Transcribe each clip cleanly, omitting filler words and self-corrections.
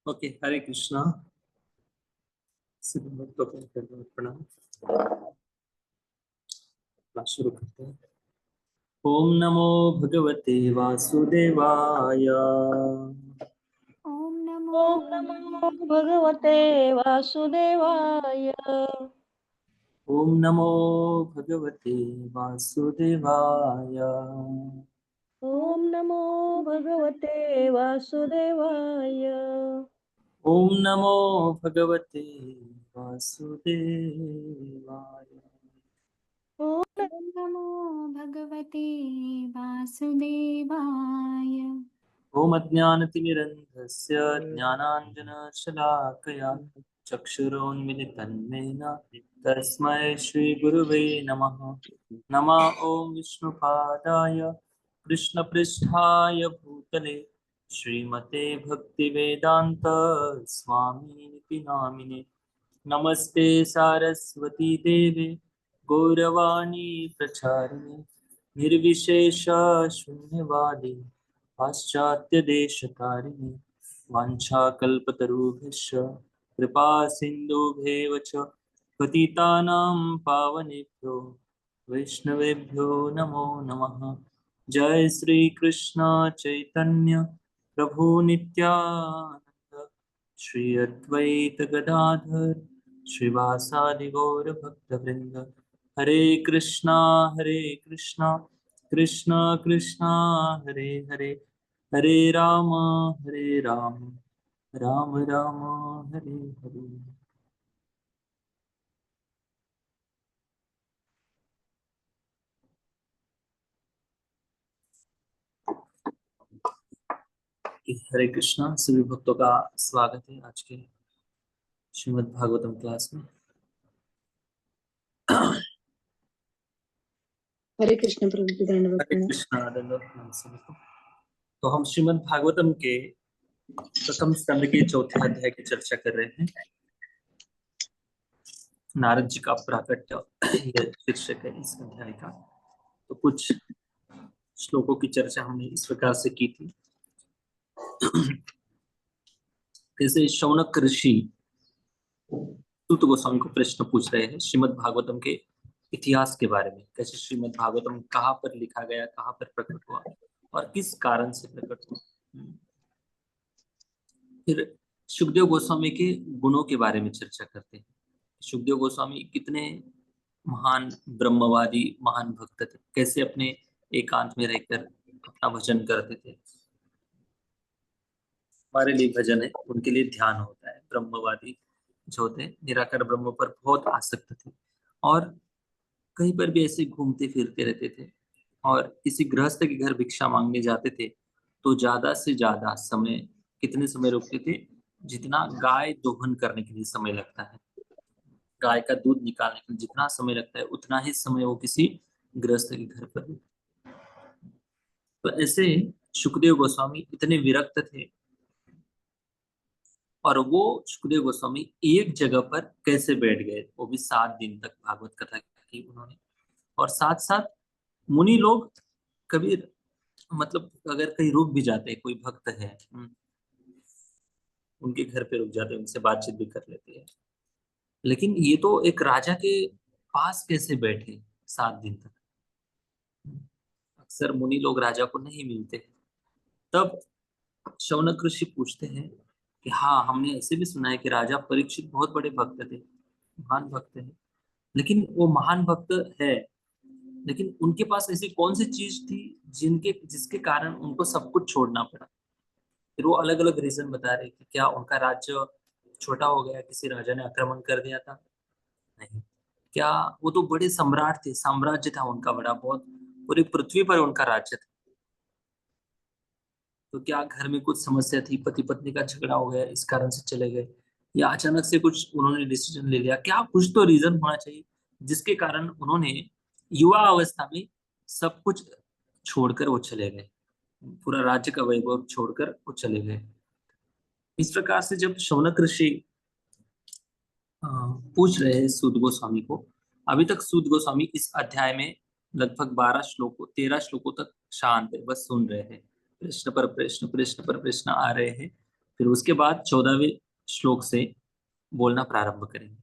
Okay, हरे कृष्णा। सभी भक्तों को प्रणाम। शुरू करते हैं। ओम नमो भगवते वासुदेवाय। ओम ओम नमो भगवते वासुदेवाय। ओम नमो भगवते वासुदेवाय। ओम नमो भगवते वासुदेवाय। ओम नमो भगवते वासुदेवाय। ओम ओम नमो भगवते वासुदेवाय। ओम अज्ञानतिमिरन्धस्य ज्ञानाञ्जनशलाकया चक्षुरोन्मिलितं येन तस्मै श्रीगुरुवे नमः। नमः ॐ विष्णुपादाय कृष्णपृष्ठाय भूतले श्रीमते भक्तिवेदान्त स्वामिनिति नामिने। नमस्ते सारस्वती देवे गौरवाणी प्रचारिणे निर्विशेष शून्यवादी पाश्चात्यदेशतारिणे वाञ्छाकल्पतरुभ्यश्च कृपा सिन्धुभ्येव च पतितानां पावनेभ्यो वैष्णवेभ्यो नमो नमः। जय श्री कृष्ण चैतन्य प्रभु नित्यानंद श्री अद्वैत गदाधर श्रीवासादि गौर भक्तवृंद। हरे कृष्णा कृष्णा कृष्णा हरे हरे, हरे राम राम राम हरे हरे। हरे कृष्णा, सभी भक्तों का स्वागत है आज के श्रीमद् भागवतम क्लास में। हरे कृष्ण प्रभु की दंडवत हरे प्रणाम। कृष्णा, दंडवत प्रणाम सभी को। तो हम श्रीमद् भागवतम के प्रथम स्कंद के चौथे अध्याय की चर्चा कर रहे हैं। नारद जी का प्राकट्य यह शीर्षक है इस अध्याय का। तो कुछ श्लोकों की चर्चा हमने इस प्रकार से की थी। जैसे शौनक ऋषि सूत गोस्वामी को प्रश्न पूछ रहे हैं श्रीमद् भागवतम के इतिहास के बारे में। कैसे श्रीमद् भागवतम कहाँ पर लिखा गया, कहाँ पर प्रकट हुआ और किस कारण से प्रकट हुआ। फिर सुखदेव गोस्वामी के गुणों के बारे में चर्चा करते हैं। सुखदेव गोस्वामी कितने महान ब्रह्मवादी महान भक्त थे, कैसे अपने एकांत में रहकर अपना भजन करते थे। हमारे लिए भजन है, उनके लिए ध्यान होता है। ब्रह्मवादी जो होते हैं निराकार ब्रह्म पर बहुत आसक्त थे और कहीं पर भी ऐसे घूमते फिरते रहते थे। और किसी गृहस्थ के घर भिक्षा मांगने जाते थे तो ज्यादा से ज्यादा समय, कितने समय रुकते थे, जितना गाय दोहन करने के लिए समय लगता है, गाय का दूध निकालने के लिए जितना समय लगता है उतना ही समय वो किसी गृहस्थ के घर पर। तो ऐसे सुखदेव गोस्वामी इतने विरक्त थे और वो सुखदेव गोस्वामी एक जगह पर कैसे बैठ गए, वो भी 7 दिन तक भागवत कथा की उन्होंने। और साथ साथ मुनि लोग कभी मतलब अगर कहीं रुक भी जाते हैं, कोई भक्त है उनके घर पे रुक जाते हैं, उनसे बातचीत भी कर लेते हैं। लेकिन ये तो एक राजा के पास कैसे बैठे 7 दिन तक। अक्सर मुनि लोग राजा को नहीं मिलते। तब शौनक ऋषि पूछते हैं कि हाँ, हमने ऐसे भी सुना है कि राजा परीक्षित बहुत बड़े भक्त थे, महान भक्त हैं। लेकिन वो महान भक्त है, लेकिन उनके पास ऐसी कौन सी चीज थी जिसके कारण उनको सब कुछ छोड़ना पड़ा। फिर वो अलग अलग रीजन बता रहे कि क्या उनका राज्य छोटा हो गया, किसी राजा ने आक्रमण कर दिया था, नहीं। क्या वो तो बड़े सम्राट थे, साम्राज्य था उनका बड़ा, बहुत पूरी पृथ्वी पर उनका राज्य था। तो क्या घर में कुछ समस्या थी, पति पत्नी का झगड़ा हो गया इस कारण से चले गए, या अचानक से कुछ उन्होंने डिसीजन ले लिया, क्या कुछ तो रीजन होना चाहिए जिसके कारण उन्होंने युवा अवस्था में सब कुछ छोड़कर वो चले गए, पूरा राज्य का वैभव छोड़कर वो चले गए। इस प्रकार से जब शौनक ऋषि पूछ रहे हैं सूत गोस्वामी को, अभी तक सूत गोस्वामी इस अध्याय में लगभग 13 श्लोकों तक शांत है, बस सुन रहे हैं। प्रश्न पर प्रश्न, प्रश्न पर प्रश्न आ रहे हैं। फिर उसके बाद 14वें श्लोक से बोलना प्रारंभ करेंगे।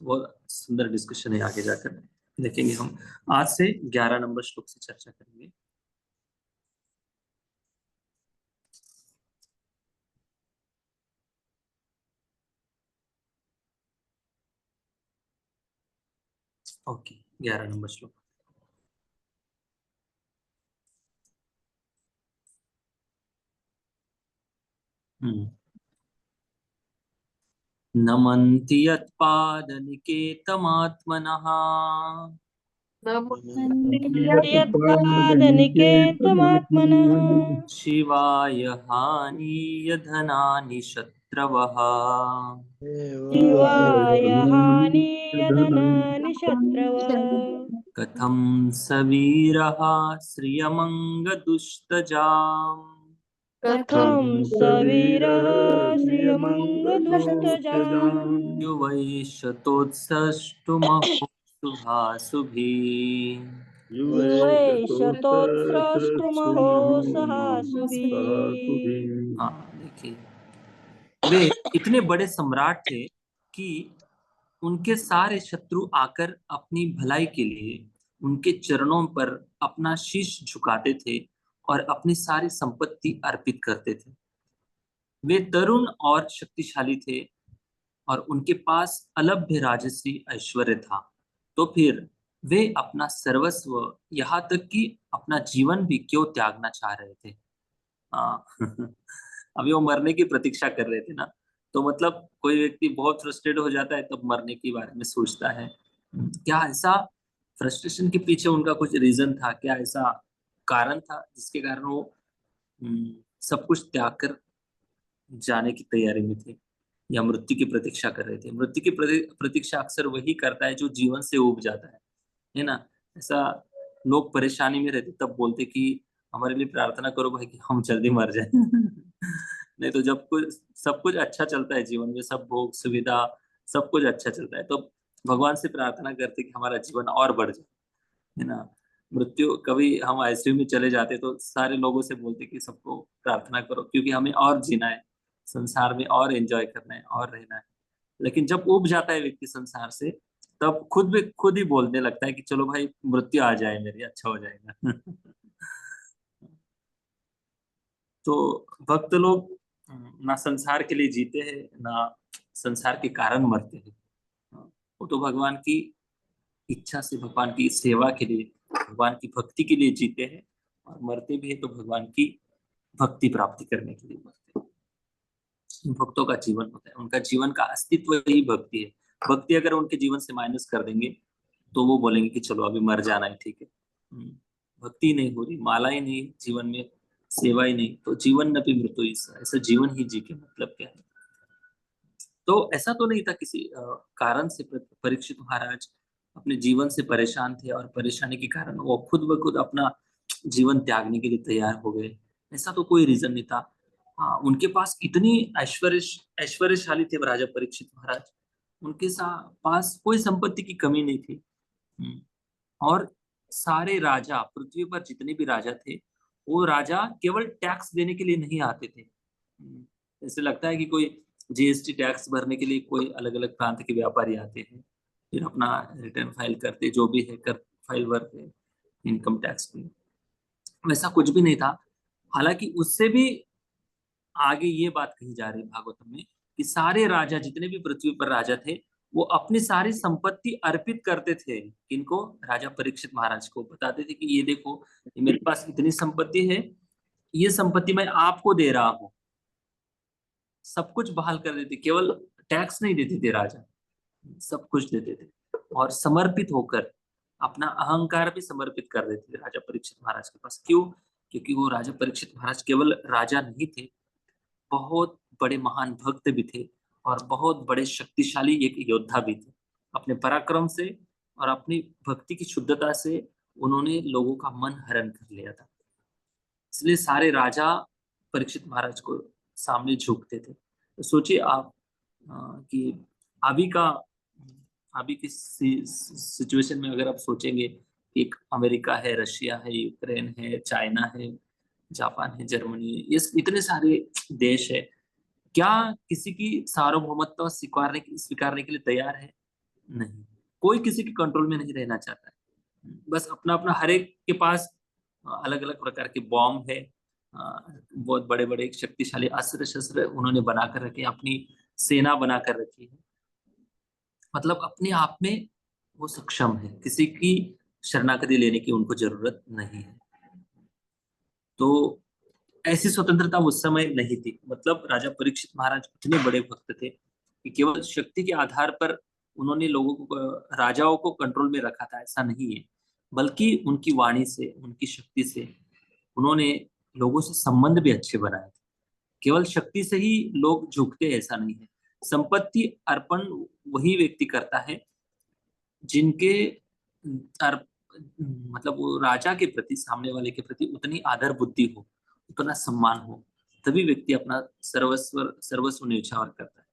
बहुत सुंदर डिस्कशन है, आगे जाकर देखेंगे हम। आज से 11 नंबर श्लोक से चर्चा करेंगे। ओके, 11 नंबर श्लोक। नमन्ति यत्पादनिकेतमात्मनः यत्पादनिकेतमात्मनः शिवाय हानियधनानि शत्रवः शिवाय हानियधनानि शत्रवः कथं सवीरः श्रियमङ्गदुष्टजाम् कथं सवीरः श्रियमङ्गदुष्टजाम् युवैषतोत्सष्टुमहो सुभासुभिः युवैषतोत्स्रष्टुमहो सहासुभिः। हाँ, देखिए, वे इतने बड़े सम्राट थे कि उनके सारे शत्रु आकर अपनी भलाई के लिए उनके चरणों पर अपना शीश झुकाते थे और अपनी सारी संपत्ति अर्पित करते थे। वे तरुण और शक्तिशाली थे और उनके पास अलभ्य राजसी ऐश्वर्य था। तो फिर वे अपना सर्वस्व, यहाँ तक कि अपना जीवन भी क्यों त्यागना चाह रहे थे। हाँ। अभी वो मरने की प्रतीक्षा कर रहे थे ना। तो मतलब कोई व्यक्ति बहुत फ्रस्ट्रेट हो जाता है तब मरने के बारे में सोचता है। क्या ऐसा फ्रस्ट्रेशन के पीछे उनका कुछ रीजन था? क्या ऐसा कारण था जिसके कारण वो सब कुछ त्याग कर जाने की तैयारी में थे, या मृत्यु की प्रतीक्षा कर रहे थे? मृत्यु की प्रतीक्षा अक्सर वही करता है जो जीवन से ऊब जाता है ना। ऐसा लोग परेशानी में रहते तब बोलते कि हमारे लिए प्रार्थना करो भाई कि हम जल्दी मर जाए। नहीं तो जब कुछ सब कुछ अच्छा चलता है जीवन में, सब भोग सुविधा सब कुछ अच्छा चलता है, तो भगवान से प्रार्थना करते कि हमारा जीवन और बढ़ जाए, है ना। मृत्यु, कभी हम आईसीयू में चले जाते तो सारे लोगों से बोलते कि सबको प्रार्थना करो क्योंकि हमें और जीना है, संसार में और एंजॉय करना है और रहना है। लेकिन जब उब जाता है व्यक्ति संसार से, तब खुद ही बोलने लगता है कि चलो भाई मृत्यु आ जाए मेरी, अच्छा हो जाएगा। तो भक्त लोग ना संसार के लिए जीते हैं ना संसार के कारण मरते हैं। वो तो भगवान की इच्छा से, भगवान की सेवा के लिए, भगवान की भक्ति के लिए जीते हैं, और मरते भी है तो भगवान की भक्ति प्राप्ति करने के लिए मरते हैं। भक्तों का जीवन होता है, उनका जीवन का अस्तित्व ही भक्ति है। भक्ति अगर उनके जीवन से माइनस कर देंगे तो वो बोलेंगे कि चलो अभी मर जाना है, ठीक है। भक्ति नहीं हो रही, माला ही नहीं जीवन में, सेवा ही नहीं, तो जीवन न भी मृत्यु ऐसा जीवन ही जी के मतलब क्या है। तो ऐसा तो नहीं था किसी कारण से परीक्षित महाराज अपने जीवन से परेशान थे और परेशानी के कारण वो खुद ब खुद अपना जीवन त्यागने के लिए तैयार हो गए। ऐसा तो कोई रीजन नहीं था। हाँ, उनके पास इतनी ऐश्वर्यशाली थे राजा परीक्षित महाराज, उनके पास कोई संपत्ति की कमी नहीं थी। और सारे राजा, पृथ्वी पर जितने भी राजा थे, वो राजा केवल टैक्स देने के लिए नहीं आते थे। ऐसे लगता है कि कोई जीएसटी टैक्स भरने के लिए कोई अलग अलग प्रांत के व्यापारी आते हैं, फिर अपना रिटर्न फाइल करते, जो भी है कर फाइल भरते इनकम टैक्स में। वैसा कुछ भी नहीं था। हालांकि उससे भी आगे ये बात कही जा रही है भागवतम में कि सारे राजा, जितने भी पृथ्वी पर राजा थे, वो अपनी सारी संपत्ति अर्पित करते थे। इनको, राजा परीक्षित महाराज को बताते थे कि ये देखो, ये मेरे पास इतनी संपत्ति है, ये संपत्ति मैं आपको दे रहा हूँ। सब कुछ बहाल कर देते, केवल टैक्स नहीं देते थे राजा, सब कुछ देते थे। और समर्पित होकर अपना अहंकार भी समर्पित कर देते थे राजा परीक्षित महाराज के पास। क्यों? क्योंकि वो राजा परीक्षित महाराज केवल राजा नहीं थे, बहुत बड़े महान भक्त भी थे और बहुत बड़े शक्तिशाली एक योद्धा भी थे। अपने पराक्रम से और अपनी भक्ति की शुद्धता से उन्होंने लोगों का मन हरण कर लिया था। इसलिए सारे राजा परीक्षित महाराज को सामने झुकते थे। तो सोचिए आप कि अभी का अभी की सिचुएशन में अगर आप सोचेंगे, एक अमेरिका है, रशिया है, यूक्रेन है, चाइना है, जापान है, जर्मनी, ये इतने सारे देश है क्या किसी की सार्वभौमत्व स्वीकारने के लिए तैयार है? नहीं। कोई किसी के कंट्रोल में नहीं रहना चाहता है। बस अपना अपना, हर एक के पास अलग अलग प्रकार के बॉम्ब है, बहुत बड़े बड़े शक्तिशाली अस्त्र शस्त्र उन्होंने बनाकर रखे, अपनी सेना बनाकर रखी है। मतलब अपने आप में वो सक्षम है, किसी की शरणागति लेने की उनको जरूरत नहीं है। तो ऐसी स्वतंत्रता उस समय नहीं थी। मतलब राजा परीक्षित महाराज इतने बड़े भक्त थे कि केवल शक्ति के आधार पर उन्होंने लोगों को, राजाओं को कंट्रोल में रखा था, ऐसा नहीं है। बल्कि उनकी वाणी से, उनकी शक्ति से उन्होंने लोगों से संबंध भी अच्छे बनाए थे। केवल शक्ति से ही लोग झुकते हैं ऐसा नहीं है। संपत्ति अर्पण वही व्यक्ति करता है जिनके अर्प मतलब वो राजा के प्रति, सामने वाले के प्रति उतनी आदर बुद्धि हो, उतना सम्मान हो, तभी व्यक्ति अपना सर्वस्व सर्वस्व न्यौछावर करता है।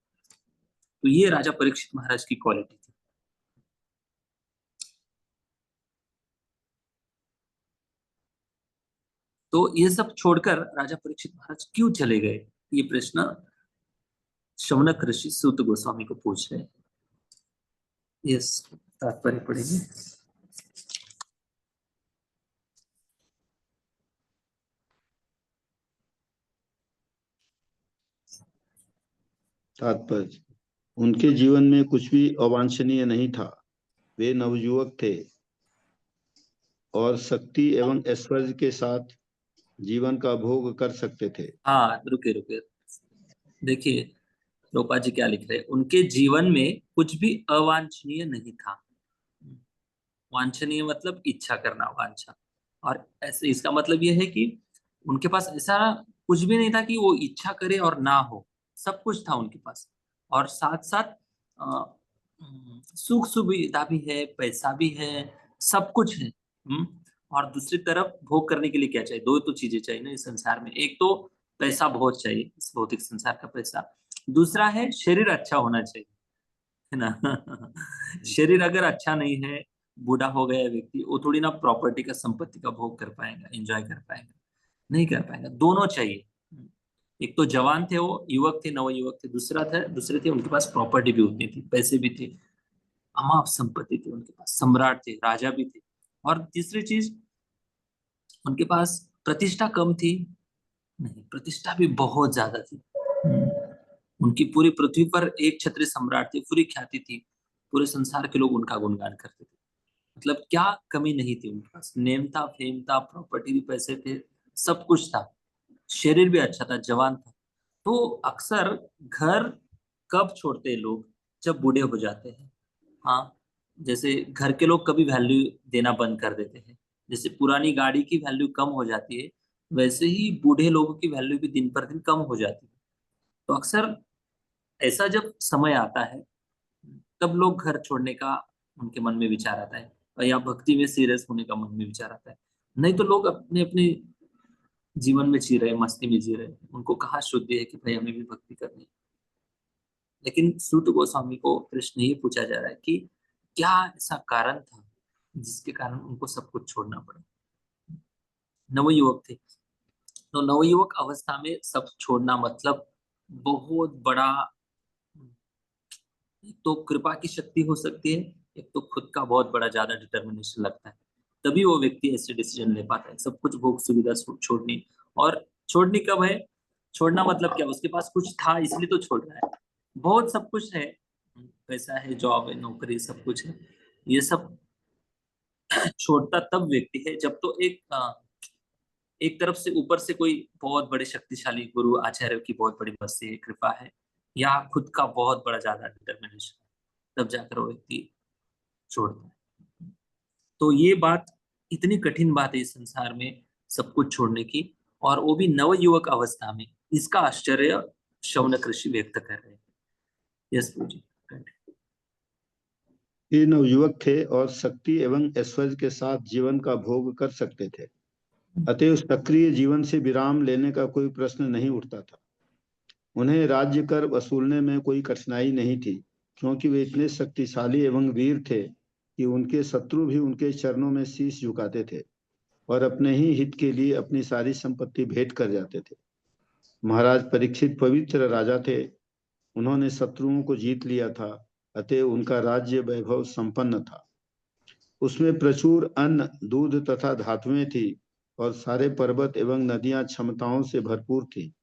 तो ये राजा परीक्षित महाराज की क्वालिटी थी। तो ये सब छोड़कर राजा परीक्षित महाराज क्यों चले गए, ये प्रश्न शौनक ऋषि सूत गोस्वामी को पूछ रहे हैं। यस, तात्पर्य पढ़ेंगे। तात्पर्य, उनके जीवन में कुछ भी अवांछनीय नहीं था। वे नवयुवक थे और शक्ति एवं ऐश्वर्य के साथ जीवन का भोग कर सकते थे। हाँ, रुके रुके, देखिए रूपा जी क्या लिख रहे हैं। उनके जीवन में कुछ भी अवांछनीय नहीं था। वांछनीय मतलब इच्छा करना, वांछा। और ऐसे इसका मतलब यह है कि उनके पास ऐसा कुछ भी नहीं था कि वो इच्छा करे और ना हो, सब कुछ था उनके पास। और साथ साथ सुख सुविधा भी है, पैसा भी है, सब कुछ है। और दूसरी तरफ भोग करने के लिए क्या चाहिए? दो तो चीजें चाहिए ना इस संसार में। एक तो पैसा बहुत चाहिए, इस भौतिक संसार का पैसा। दूसरा है शरीर अच्छा होना चाहिए, है ना। शरीर अगर अच्छा नहीं है, बूढ़ा हो गया व्यक्ति, वो थोड़ी ना प्रॉपर्टी का, संपत्ति का भोग कर पाएगा, एंजॉय कर पाएगा, नहीं कर पाएगा। दोनों चाहिए। एक तो जवान थे, वो युवक थे, नवयुवक थे। दूसरे थे उनके पास प्रॉपर्टी भी उतनी थी, पैसे भी थे, अमाप संपत्ति थी उनके पास, सम्राट थे, राजा भी थे। और तीसरी चीज, उनके पास प्रतिष्ठा कम थी, नहीं, प्रतिष्ठा भी बहुत ज्यादा थी। उनकी पूरी पृथ्वी पर एक छत्री सम्राट थे, पूरी ख्याति थी, पूरे संसार के लोग उनका गुणगान करते थे। मतलब क्या कमी नहीं थी उनके पास? नेम था, फेम था, प्रॉपर्टी भी, पैसे थे, सब कुछ था। शरीर भी अच्छा था, जवान था। तो अक्सर घर कब छोड़ते हैं लोग? जब बूढ़े हो जाते हैं। हाँ, जैसे घर के लोग कभी वैल्यू देना बंद कर देते हैं, जैसे पुरानी गाड़ी की वैल्यू कम हो जाती है, वैसे ही बूढ़े लोगों की वैल्यू भी दिन पर दिन कम हो जाती है। तो अक्सर ऐसा जब समय आता है, तब लोग घर छोड़ने का उनके मन में विचार आता है, और या भक्ति में सीरियस होने का मन में विचार आता है। नहीं तो लोग अपने अपने जीवन में जी रहे, मस्ती में जी रहे, उनको कहाँ शुद्धि है कि भाई हमें भी भक्ति करनी है। लेकिन सूत गोस्वामी को प्रश्न ये पूछा जा रहा है कि क्या ऐसा कारण था जिसके कारण उनको सब कुछ छोड़ना पड़ा? नवयुवक थे, तो नवयुवक अवस्था में सब छोड़ना मतलब बहुत बड़ा, एक तो कृपा की शक्ति हो सकती है, एक तो खुद का बहुत बड़ा ज्यादा डिटर्मिनेशन लगता है। तभी वो व्यक्ति ऐसे डिसीजन ले पाता है, सब कुछ भोग सुविधा छोड़नी। और छोड़नी कब है? छोड़ना मतलब क्या? उसके पास कुछ था इसलिए तो छोड़ रहा है। बहुत सब कुछ है, पैसा है, जॉब है, नौकरी, सब कुछ है, ये सब छोड़ता तब व्यक्ति है जब तो एक तरफ से ऊपर से कोई बहुत बड़े शक्तिशाली गुरु आचार्य की बहुत बड़ी मर्जी है, कृपा है, या खुद का बहुत बड़ा ज्यादा डिटर्मिनेशन, तब जाकर वो व्यक्ति छोड़ता है। तो ये बात, इतनी कठिन बात है इस संसार में सब कुछ छोड़ने की, और वो भी नवयुवक अवस्था में। इसका आश्चर्य शौनक ऋषि व्यक्त कर रहे हैं। यस प्रभु जी। ये नवयुवक थे और शक्ति एवं ऐश्वर्य के साथ जीवन का भोग कर सकते थे, अतएव सक्रिय जीवन से विराम लेने का कोई प्रश्न नहीं उठता था। उन्हें राज्य कर वसूलने में कोई कठिनाई नहीं थी, क्योंकि वे इतने शक्तिशाली एवं वीर थे कि उनके शत्रु भी उनके चरणों में शीश झुकाते थे और अपने ही हित के लिए अपनी सारी संपत्ति भेंट कर जाते थे। महाराज परीक्षित पवित्र राजा थे। उन्होंने शत्रुओं को जीत लिया था, अतः उनका राज्य वैभव संपन्न था। उसमें प्रचुर अन्न, दूध तथा धातुएं थी और सारे पर्वत एवं नदियां क्षमताओं से भरपूर थी।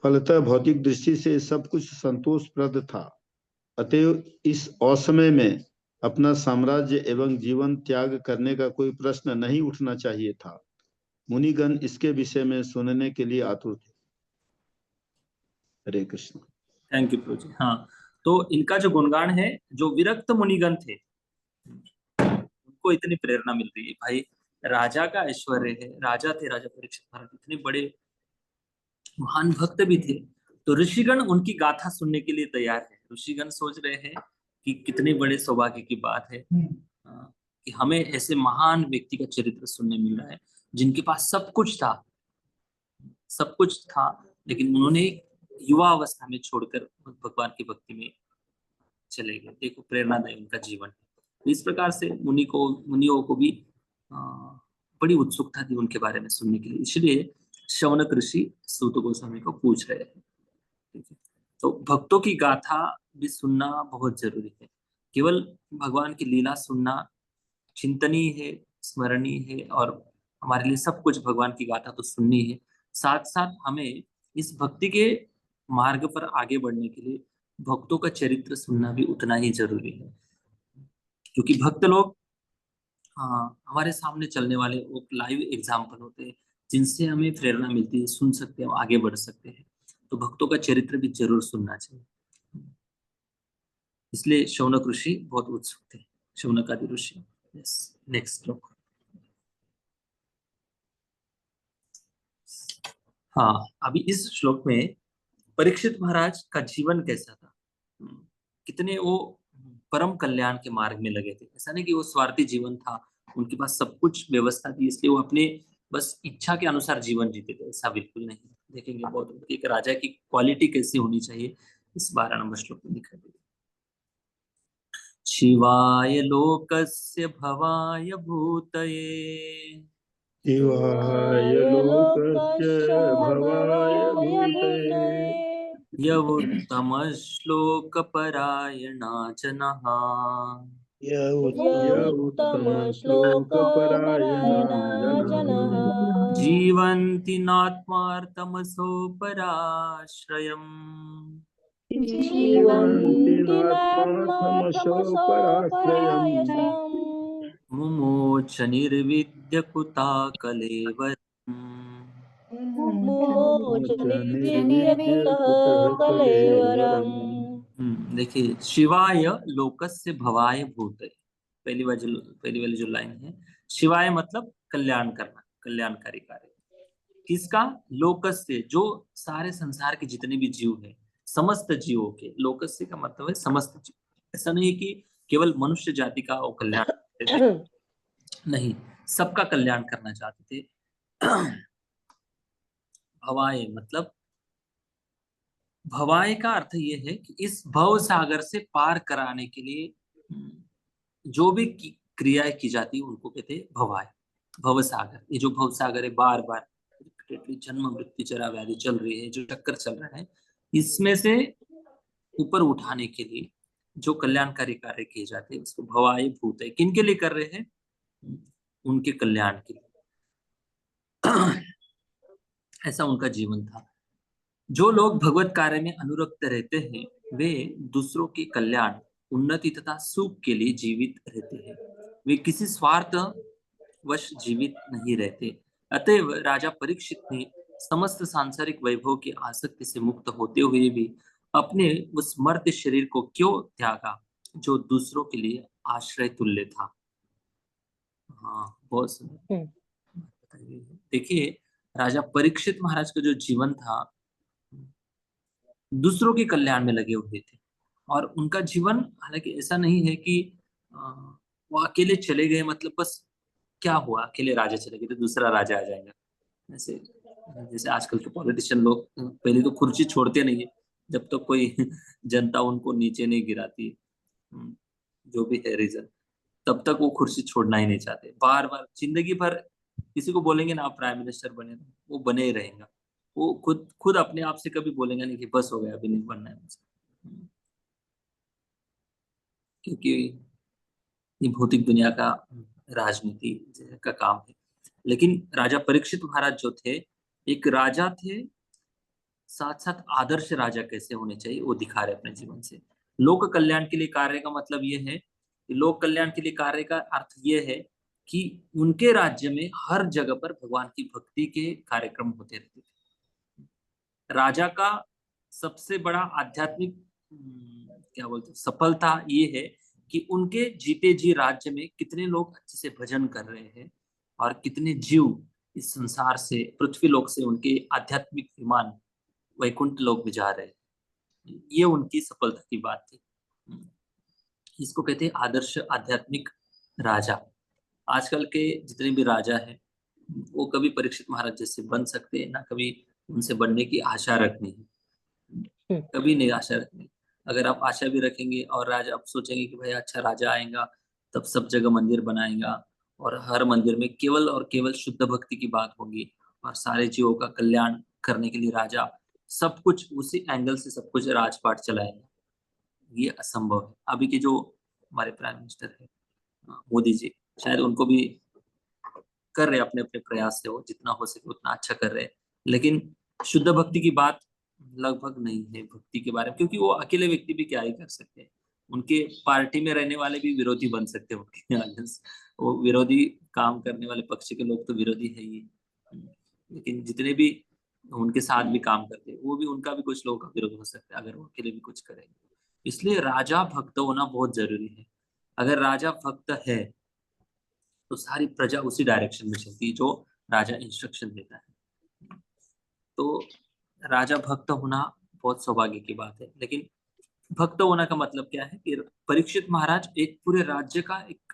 फलतः भौतिक दृष्टि से सब कुछ संतोषप्रद था। अतः इस असमय में अपना साम्राज्य एवं जीवन त्याग करने का कोई प्रश्न नहीं उठना चाहिए था। मुनिगण इसके विषय में सुनने के लिए आतुर थे। हरे कृष्ण। थैंक यू प्रभु जी। हाँ, तो इनका जो गुणगान है, जो विरक्त मुनिगण थे उनको इतनी प्रेरणा मिल रही है। भाई, राजा का ऐश्वर्य है, राजा थे राजा परीक्षित महाराज, इतने बड़े महान भक्त भी थे, तो ऋषिगण उनकी गाथा सुनने के लिए तैयार है। ऋषिगण सोच रहे हैं कि कितने बड़े सौभाग्य की बात है कि हमें ऐसे महान व्यक्ति का चरित्र सुनने मिल रहा है, जिनके पास सब कुछ था, सब कुछ था, लेकिन उन्होंने युवा अवस्था में छोड़कर भगवान की भक्ति में चले गए। देखो, प्रेरणादायी उनका जीवन है। इस प्रकार से मुनियों को भी बड़ी उत्सुकता थी उनके बारे में सुनने के लिए, इसलिए शौनक ऋषि सूत गोस्वामी को पूछ रहे हैं। ठीक है, तो भक्तों की गाथा भी सुनना बहुत जरूरी है। केवल भगवान की लीला सुनना चिंतनीय है, स्मरणीय है, और हमारे लिए सब कुछ भगवान की गाथा तो सुननी है। साथ साथ हमें इस भक्ति के मार्ग पर आगे बढ़ने के लिए भक्तों का चरित्र सुनना भी उतना ही जरूरी है, क्योंकि भक्त लोग हमारे सामने चलने वाले वो लाइव एग्जाम्पल होते हैं, जिनसे हमें प्रेरणा मिलती है, सुन सकते हैं, आगे बढ़ सकते हैं। तो भक्तों का चरित्र भी जरूर सुनना चाहिए। इसलिए शौनक ऋषि बहुत उत्सुक थे, शौनक आदि ऋषि। नेक्स्ट श्लोक। हाँ, अभी इस श्लोक में परीक्षित महाराज का जीवन कैसा था, कितने वो परम कल्याण के मार्ग में लगे थे। ऐसा नहीं कि वो स्वार्थी जीवन था, उनके पास सब कुछ व्यवस्था थी इसलिए वो अपने बस इच्छा के अनुसार जीवन जीते थे, ऐसा बिल्कुल नहीं। देखेंगे बहुत एक राजा की क्वालिटी कैसी होनी चाहिए, इस 12 नंबर श्लोक में दिखाई देती। शिवाय लोकस्य भवाय भूतये, शिवाय लोकस्य भवाय भूतये, यवुत्तम श्लोक परायणा जनः, उत्तम श्लोक परायणा जनः जीवन्ति नात्मार्थमसो पराश्रयम्, जीवन्ति नात्मार्थमसो परायणम् मुमोच निर्विद्य कुता कलेवरम्। मुमोच निर्विद्यकुतः कलेवरम्। देखिए, शिवाय लोकस्य भवाय भूतये, पहली वाली जो लाइन है, शिवाय मतलब कल्याण करना, कल्याणकारी कार्य। किसका? लोकस्य, जो सारे संसार के जितने भी जीव हैं, समस्त जीवों के। लोकस्य का मतलब है समस्त जीव। ऐसा नहीं कि केवल मनुष्य जाति का वो कल्याण करते थे, नहीं, सबका कल्याण करना चाहते थे। भवाय मतलब, भवाय का अर्थ ये है कि इस भव सागर से पार कराने के लिए जो भी क्रियाएं की जाती है उनको कहते हैं भवाय, भव सागर। ये जो भव सागर है, बार बार जन्म मृत्यु जरा व्याधि चल रही है, जो चक्कर चल रहा है, इसमें से ऊपर उठाने के लिए जो कल्याणकारी कार्य किए जाते हैं उसको भवाय भूत है। किन के लिए कर रहे हैं? उनके कल्याण के लिए। ऐसा उनका जीवन था। जो लोग भगवत कार्य में अनुरक्त रहते हैं वे दूसरों के कल्याण, उन्नति तथा सुख के लिए जीवित रहते हैं। वे किसी स्वार्थ वश जीवित नहीं रहते। अतएव राजा परीक्षित ने समस्त सांसारिक वैभव की आसक्ति से मुक्त होते हुए भी अपने उस मर्त्य शरीर को क्यों त्यागा जो दूसरों के लिए आश्रय तुल्य था। हाँ, बहुत सुंदर। देखिए, राजा परीक्षित महाराज का जो जीवन था दूसरों के कल्याण में लगे हुए थे, और उनका जीवन हालांकि ऐसा नहीं है कि वो अकेले चले गए, मतलब बस क्या हुआ, अकेले राजा चले गए तो दूसरा राजा आ जाएगा। जैसे जैसे आजकल के पॉलिटिशियन लोग पहले तो कुर्सी छोड़ते नहीं है जब तक तो कोई जनता उनको नीचे नहीं गिराती, जो भी है रीजन, तब तक वो कुर्सी छोड़ना ही नहीं चाहते। बार बार जिंदगी भर किसी को बोलेंगे ना आप प्राइम मिनिस्टर बने, वो बने ही रहेगा। वो खुद खुद अपने आप से कभी बोलेंगे नहीं कि बस हो गया, अभी नहीं बनना है मुझे। क्योंकि ये भौतिक दुनिया का राजनीति का काम है। लेकिन राजा परीक्षित महाराज जो थे, एक राजा थे, साथ साथ आदर्श राजा कैसे होने चाहिए वो दिखा रहे अपने जीवन से। लोक कल्याण के लिए कार्य का मतलब ये है कि लोक कल्याण के लिए कार्य का अर्थ ये है कि उनके राज्य में हर जगह पर भगवान की भक्ति के कार्यक्रम होते रहते थे। राजा का सबसे बड़ा आध्यात्मिक क्या बोलते हैं सफलता ये है कि उनके जीते जी राज्य में कितने लोग अच्छे से भजन कर रहे हैं और कितने जीव इस संसार से, पृथ्वी लोक से उनके आध्यात्मिक विमान वैकुंठ लोक में जा रहे हैं। ये उनकी सफलता की बात थी। इसको कहते हैं आदर्श आध्यात्मिक राजा। आजकल के जितने भी राजा हैं वो कभी परीक्षित महाराज जैसे बन सकते हैं ना, कभी उनसे बनने की आशा रखनी है, कभी नहीं आशा रखनी। अगर आप आशा भी रखेंगे और राजा आप सोचेंगे कि भाई अच्छा राजा आएगा तब सब जगह मंदिर बनाएगा और हर मंदिर में केवल और केवल शुद्ध भक्ति की बात होगी और सारे जीवों का कल्याण करने के लिए राजा सब कुछ उसी एंगल से सब कुछ राजपाट चलाएगा, ये असंभव है। अभी के जो हमारे प्राइम मिनिस्टर है मोदी जी, शायद उनको भी कर रहे अपने अपने प्रयास से, वो जितना हो सके उतना अच्छा कर रहे हैं, लेकिन शुद्ध भक्ति की बात लगभग नहीं है भक्ति के बारे में, क्योंकि वो अकेले व्यक्ति भी क्या ही कर सकते हैं। उनके पार्टी में रहने वाले भी विरोधी बन सकते हैं उनके alliance। वो विरोधी काम करने वाले पक्ष के लोग तो विरोधी है ही, लेकिन जितने भी उनके साथ भी काम करते हैं वो भी, उनका भी कुछ लोगों का विरोध हो सकता है अगर वो अकेले भी कुछ करेंगे। इसलिए राजा भक्त होना बहुत जरूरी है। अगर राजा भक्त है तो सारी प्रजा उसी डायरेक्शन में चलती है जो राजा इंस्ट्रक्शन देता है। तो राजा भक्त होना बहुत सौभाग्य की बात है। लेकिन भक्त होना का मतलब क्या है कि परीक्षित महाराज एक पूरे राज्य का एक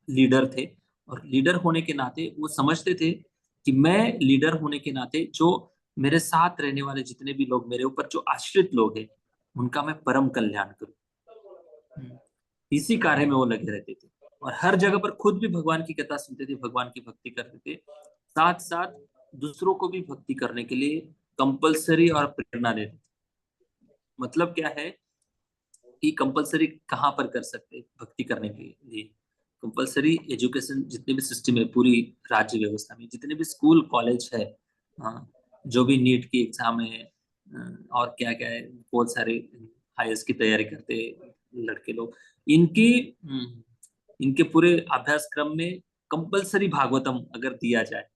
लीडर थे और लीडर होने के नाते वो समझते थे कि मैं लीडर होने के नाते जो मेरे साथ रहने वाले जितने भी लोग, मेरे ऊपर जो आश्रित लोग हैं, उनका मैं परम कल्याण करूं। इसी कार्य में वो लगे रहते थे और हर जगह पर खुद भी भगवान की कथा सुनते थे, भगवान की भक्ति करते थे, साथ साथ दूसरों को भी भक्ति करने के लिए कंपलसरी और प्रेरणा देते थे। मतलब क्या है कि कंपलसरी कहाँ पर कर सकते हैं भक्ति करने के लिए? कंपलसरी एजुकेशन जितने भी सिस्टम है पूरी राज्य व्यवस्था में, जितने भी स्कूल कॉलेज है, हाँ, जो भी नीट की एग्जाम है और क्या क्या है, बहुत सारे आईएएस की तैयारी करते लड़के लोग, इनकी इनके पूरे अभ्यासक्रम में कंपलसरी भागवतम अगर दिया जाए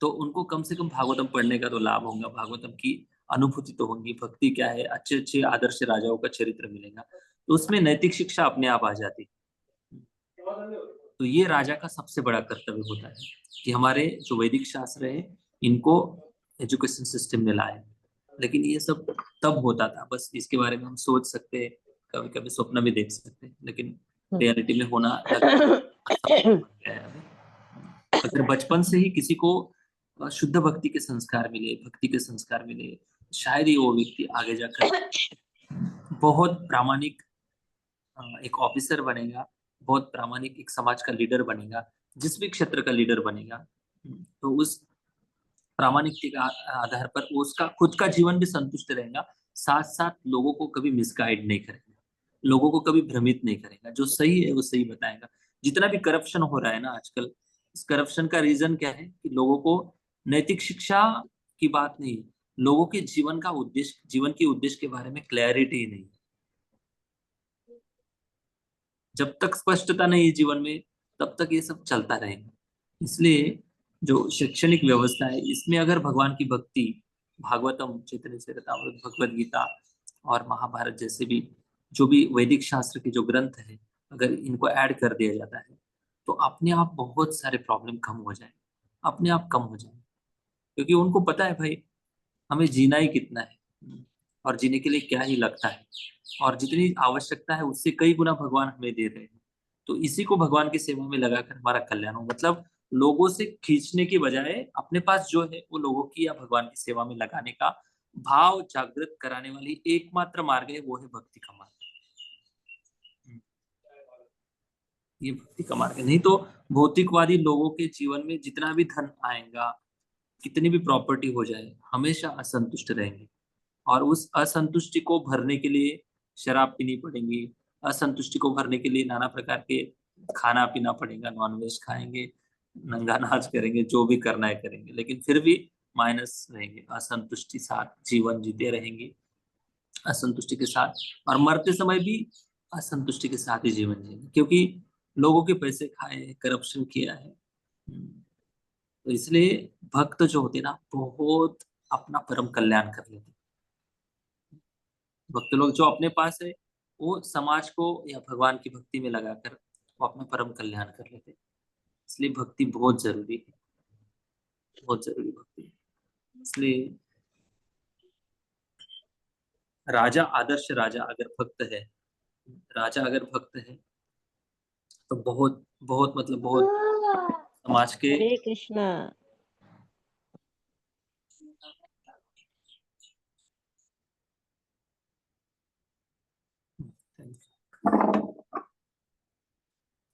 तो उनको कम से कम भागवतम पढ़ने का तो लाभ होगा, भागवतम की अनुभूति तो होगी, भक्ति क्या है, अच्छे अच्छे आदर्श राजाओं का चरित्र मिलेगा, तो उसमें नैतिक शिक्षा अपने आप आ जाती। तो ये राजा का सबसे बड़ा कर्तव्य होता है कि हमारे जो वैदिक शास्त्र है इनको एजुकेशन सिस्टम में लाए। लेकिन ये सब तब होता था, बस इसके बारे में हम सोच सकते हैं, कभी कभी स्वप्न भी देख सकते हैं, लेकिन रियलिटी में होना अगर बचपन से ही किसी को शुद्ध भक्ति के संस्कार मिले, भक्ति के संस्कार मिले, शायद ही वो व्यक्ति आगे जाकर बहुत प्रामाणिक एक ऑफिसर बनेगा, बहुत प्रामाणिक एक समाज का लीडर बनेगा, जिस भी क्षेत्र का लीडर बनेगा। तो उस प्रामाणिकता के आधार पर उसका खुद का जीवन भी संतुष्ट रहेगा, साथ साथ लोगों को कभी मिसगाइड नहीं करेगा, लोगों को कभी भ्रमित नहीं करेगा, जो सही है वो सही बताएगा। जितना भी करप्शन हो रहा है ना आजकल, इस करप्शन का रीजन क्या है कि लोगों को नैतिक शिक्षा की बात नहीं, लोगों के जीवन का उद्देश्य, जीवन के उद्देश्य के बारे में क्लैरिटी नहीं। जब तक स्पष्टता नहीं है जीवन में तब तक ये सब चलता रहेगा। इसलिए जो शैक्षणिक व्यवस्था है इसमें अगर भगवान की भक्ति, भागवतम, चैतन्य चरितामृत, भगवद गीता और महाभारत जैसे भी जो भी वैदिक शास्त्र के जो ग्रंथ है, अगर इनको ऐड कर दिया जाता है तो अपने आप बहुत सारे प्रॉब्लम कम हो जाए, अपने आप कम हो जाए। क्योंकि उनको पता है भाई हमें जीना ही कितना है और जीने के लिए क्या ही लगता है, और जितनी आवश्यकता है उससे कई गुना भगवान हमें दे रहे हैं। तो इसी को भगवान की सेवा में लगाकर हमारा कल्याण हो, मतलब लोगों से खींचने की बजाय अपने पास जो है वो लोगों की या भगवान की सेवा में लगाने का भाव जागृत कराने वाली एकमात्र मार्ग है, वो है भक्ति का मार्ग। ये भक्ति का मार्ग है। नहीं तो भौतिकवादी लोगों के जीवन में जितना भी धन आएगा, कितनी भी प्रॉपर्टी हो जाए हमेशा असंतुष्ट रहेंगे, और उस असंतुष्टि को भरने के लिए शराब पीनी पड़ेगी, असंतुष्टि को भरने के लिए नाना प्रकार के खाना पीना पड़ेगा, नॉनवेज खाएंगे, नंगा नाच करेंगे, जो भी करना है करेंगे, लेकिन फिर भी माइनस रहेंगे, असंतुष्टि साथ जीवन जीते रहेंगे, असंतुष्टि के साथ, और मरते समय भी असंतुष्टि के साथ ही जीवन जिएंगे, क्योंकि लोगों के पैसे खाए, करप्शन किया है। तो इसलिए भक्त जो होते हैं ना, बहुत अपना परम कल्याण कर लेते हैं। भक्त लोग जो अपने पास है वो समाज को या भगवान की भक्ति में लगाकर वो अपना परम कल्याण कर लेते हैं। इसलिए भक्ति बहुत जरूरी है, बहुत जरूरी भक्ति है। इसलिए राजा, आदर्श राजा अगर भक्त है, राजा अगर भक्त है तो बहुत बहुत मतलब बहुत समाज के हरे कृष्णा।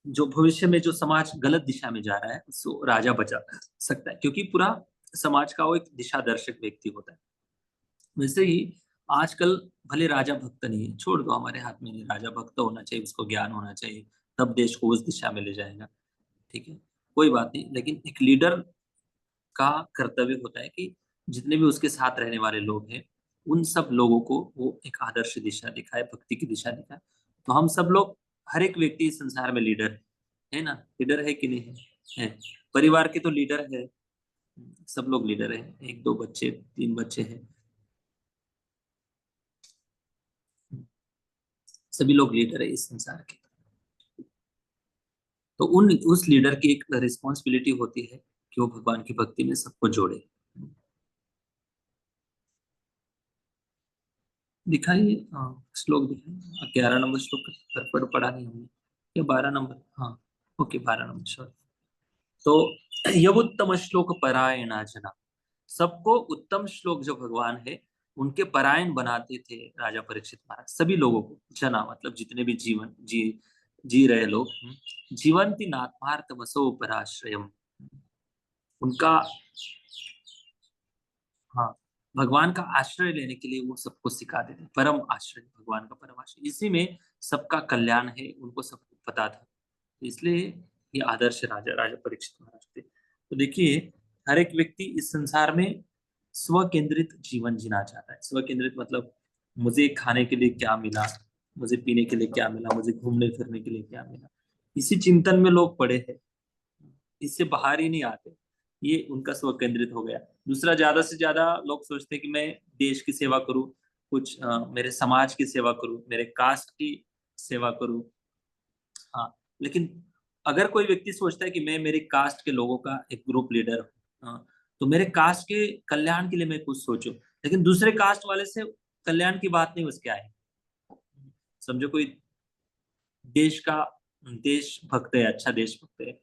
जो भविष्य में जो समाज गलत दिशा में जा रहा है उसको राजा बचा सकता है, क्योंकि पूरा समाज का वो एक दिशा दर्शक व्यक्ति होता है। वैसे ही आजकल भले राजा भक्त नहीं है, छोड़ दो, हमारे हाथ में नहीं, राजा भक्त होना चाहिए, उसको ज्ञान होना चाहिए, तब देश को उस दिशा में ले जाएगा। ठीक है, कोई बात नहीं, लेकिन एक लीडर का कर्तव्य होता है कि जितने भी उसके साथ रहने वाले लोग हैं उन सब लोगों को वो एक आदर्श दिशा दिखाए, भक्ति की दिशा दिखाए। तो हम सब लोग, हर एक व्यक्ति इस संसार में लीडर है ना, लीडर है कि नहीं है? परिवार के तो लीडर है, सब लोग लीडर है, एक दो बच्चे, तीन बच्चे हैं, सभी लोग लीडर है इस संसार के। तो उस लीडर की एक रिस्पॉन्सिबिलिटी होती है कि वो भगवान की भक्ति में सबको जोड़े। दिखाइए, श्लोक दिखाइए, 11 नंबर श्लोक पढ़ा नहीं हमने, या 12 नंबर, हाँ ओके 12 नंबर सॉरी। तो यवुत्तम श्लोक परायणा जना, सबको उत्तम श्लोक जो भगवान है उनके परायण बनाते थे राजा परीक्षित महाराज, सभी लोगों को। जना मतलब जितने भी जीवन जी रहे लोग, जीवंती नात्मार्थमसो पराश्रयम, उनका, हाँ, भगवान का आश्रय लेने के लिए वो सबको सिखा देते, परम आश्रय, भगवान का परम आश्रय, इसी में सबका कल्याण है, उनको सब पता था। तो इसलिए ये आदर्श राजा, राजा परीक्षित महाराज थे। तो देखिए, हर एक व्यक्ति इस संसार में स्व केंद्रित जीवन जीना चाहता है। स्व केंद्रित मतलब मुझे खाने के लिए क्या मिला, मुझे पीने के लिए क्या मिला, मुझे घूमने फिरने के लिए क्या मिला, इसी चिंतन में लोग पड़े हैं, इससे बाहर ही नहीं आते। ये उनका स्व केंद्रित हो गया। दूसरा, ज्यादा से ज्यादा लोग सोचते हैं कि मैं देश की सेवा करूं, कुछ मेरे समाज की सेवा करूं, मेरे कास्ट की सेवा करूं। हाँ, लेकिन अगर कोई व्यक्ति सोचता है कि मैं मेरी कास्ट के लोगों का एक ग्रुप लीडर हूँ, तो मेरे कास्ट के कल्याण के लिए मैं कुछ सोचूं, लेकिन दूसरे कास्ट वाले से कल्याण की बात नहीं उसके आए। समझो कोई देश का देशभक्त है, अच्छा देशभक्त है,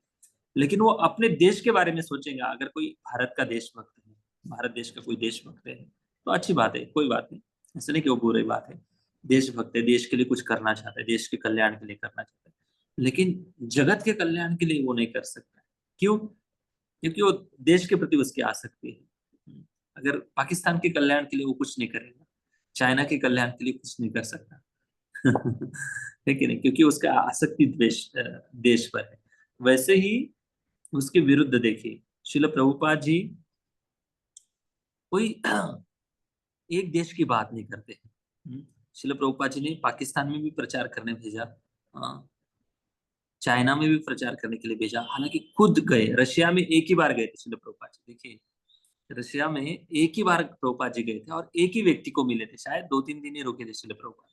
लेकिन वो अपने देश के बारे में सोचेगा। अगर कोई भारत का देशभक्त है, भारत देश का कोई देशभक्त है, तो अच्छी बात है, कोई बात नहीं, ऐसे नहीं कि वो बुरी बात है। देशभक्त है, देश के लिए कुछ करना चाहता है, देश के कल्याण के लिए करना चाहता है, लेकिन जगत के कल्याण के लिए वो नहीं कर सकता। क्यों? क्योंकि वो देश के प्रति उसकी आसक्ति है। अगर पाकिस्तान के कल्याण के लिए वो कुछ नहीं करेगा, चाइना के कल्याण के लिए कुछ नहीं कर सकता। है कि नहीं? क्योंकि उसका आसक्ति देश पर है। वैसे ही उसके विरुद्ध देखिए, श्रील प्रभुपाद जी कोई एक देश की बात नहीं करते हैं। श्रील प्रभुपाद जी ने पाकिस्तान में भी प्रचार करने भेजा, चाइना में भी प्रचार करने के लिए भेजा, हालांकि खुद गए, रशिया में एक ही बार गए थे श्रील प्रभुपाद जी। देखिए, रशिया में एक ही बार प्रभुपाद जी गए थे और एक ही व्यक्ति को मिले थे, शायद 2-3 दिन ही रुके थे श्रील प्रभुपाद,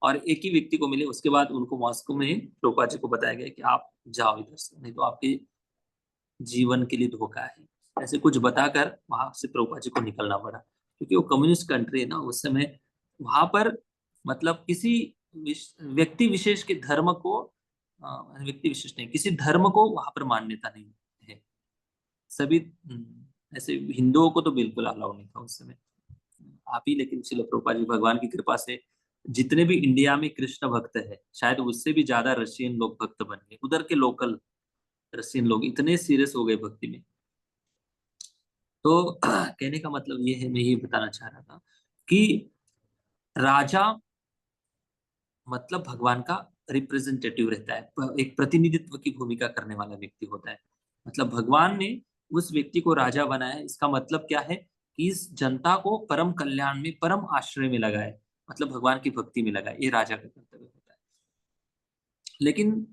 और एक ही व्यक्ति को मिले। उसके बाद उनको मॉस्को में प्रभुपाद जी को बताया गया कि आप जाओ इधर से, नहीं तो आपके जीवन के लिए धोखा है। ऐसे कुछ बताकर वहां से प्रभुपाद जी को निकलना पड़ा, क्योंकि वो कम्युनिस्ट कंट्री है ना उस समय। वहां पर मतलब किसी व्यक्ति विशेष के धर्म को, व्यक्ति विशेष नहीं, किसी धर्म को वहां पर मान्यता नहीं है। सभी ऐसे हिंदुओं को तो बिल्कुल अलाउ नहीं था उस समय। आप ही, लेकिन श्रील प्रभुपाद जी भगवान की कृपा से जितने भी इंडिया में कृष्ण भक्त है, शायद उससे भी ज्यादा रशियन लोग भक्त बन गए। उधर के लोकल रशियन लोग इतने सीरियस हो गए भक्ति में। तो कहने का मतलब ये है, मैं ये बताना चाह रहा था कि राजा मतलब भगवान का रिप्रेजेंटेटिव रहता है, एक प्रतिनिधित्व की भूमिका करने वाला व्यक्ति होता है। मतलब भगवान ने उस व्यक्ति को राजा बनाया है, इसका मतलब क्या है कि इस जनता को परम कल्याण में, परम आश्रय में लगाए, मतलब भगवान की भक्ति में लगाए, ये राजा का कर्तव्य होता है। लेकिन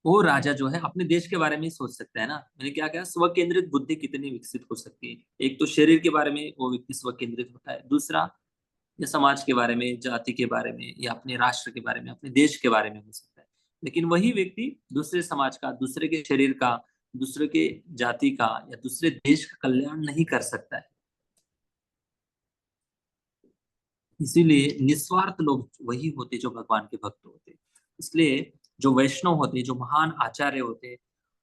वो राजा जो है अपने देश के बारे में ही सोच सकता है ना। मैंने क्या कहा, स्व केंद्रित बुद्धि कितनी विकसित हो सकती है। एक तो शरीर के बारे में वो व्यक्ति स्व केंद्रित होता है, दूसरा या समाज के बारे में, जाति के बारे में, या अपने राष्ट्र के बारे में, अपने देश के बारे में हो सकता है। लेकिन वही व्यक्ति दूसरे समाज का, दूसरे के शरीर का, दूसरे के जाति का या दूसरे देश का कल्याण नहीं कर सकता है। इसीलिए निस्वार्थ लोग वही होते जो भगवान के भक्त होते। इसलिए जो वैष्णव होते, जो महान आचार्य होते,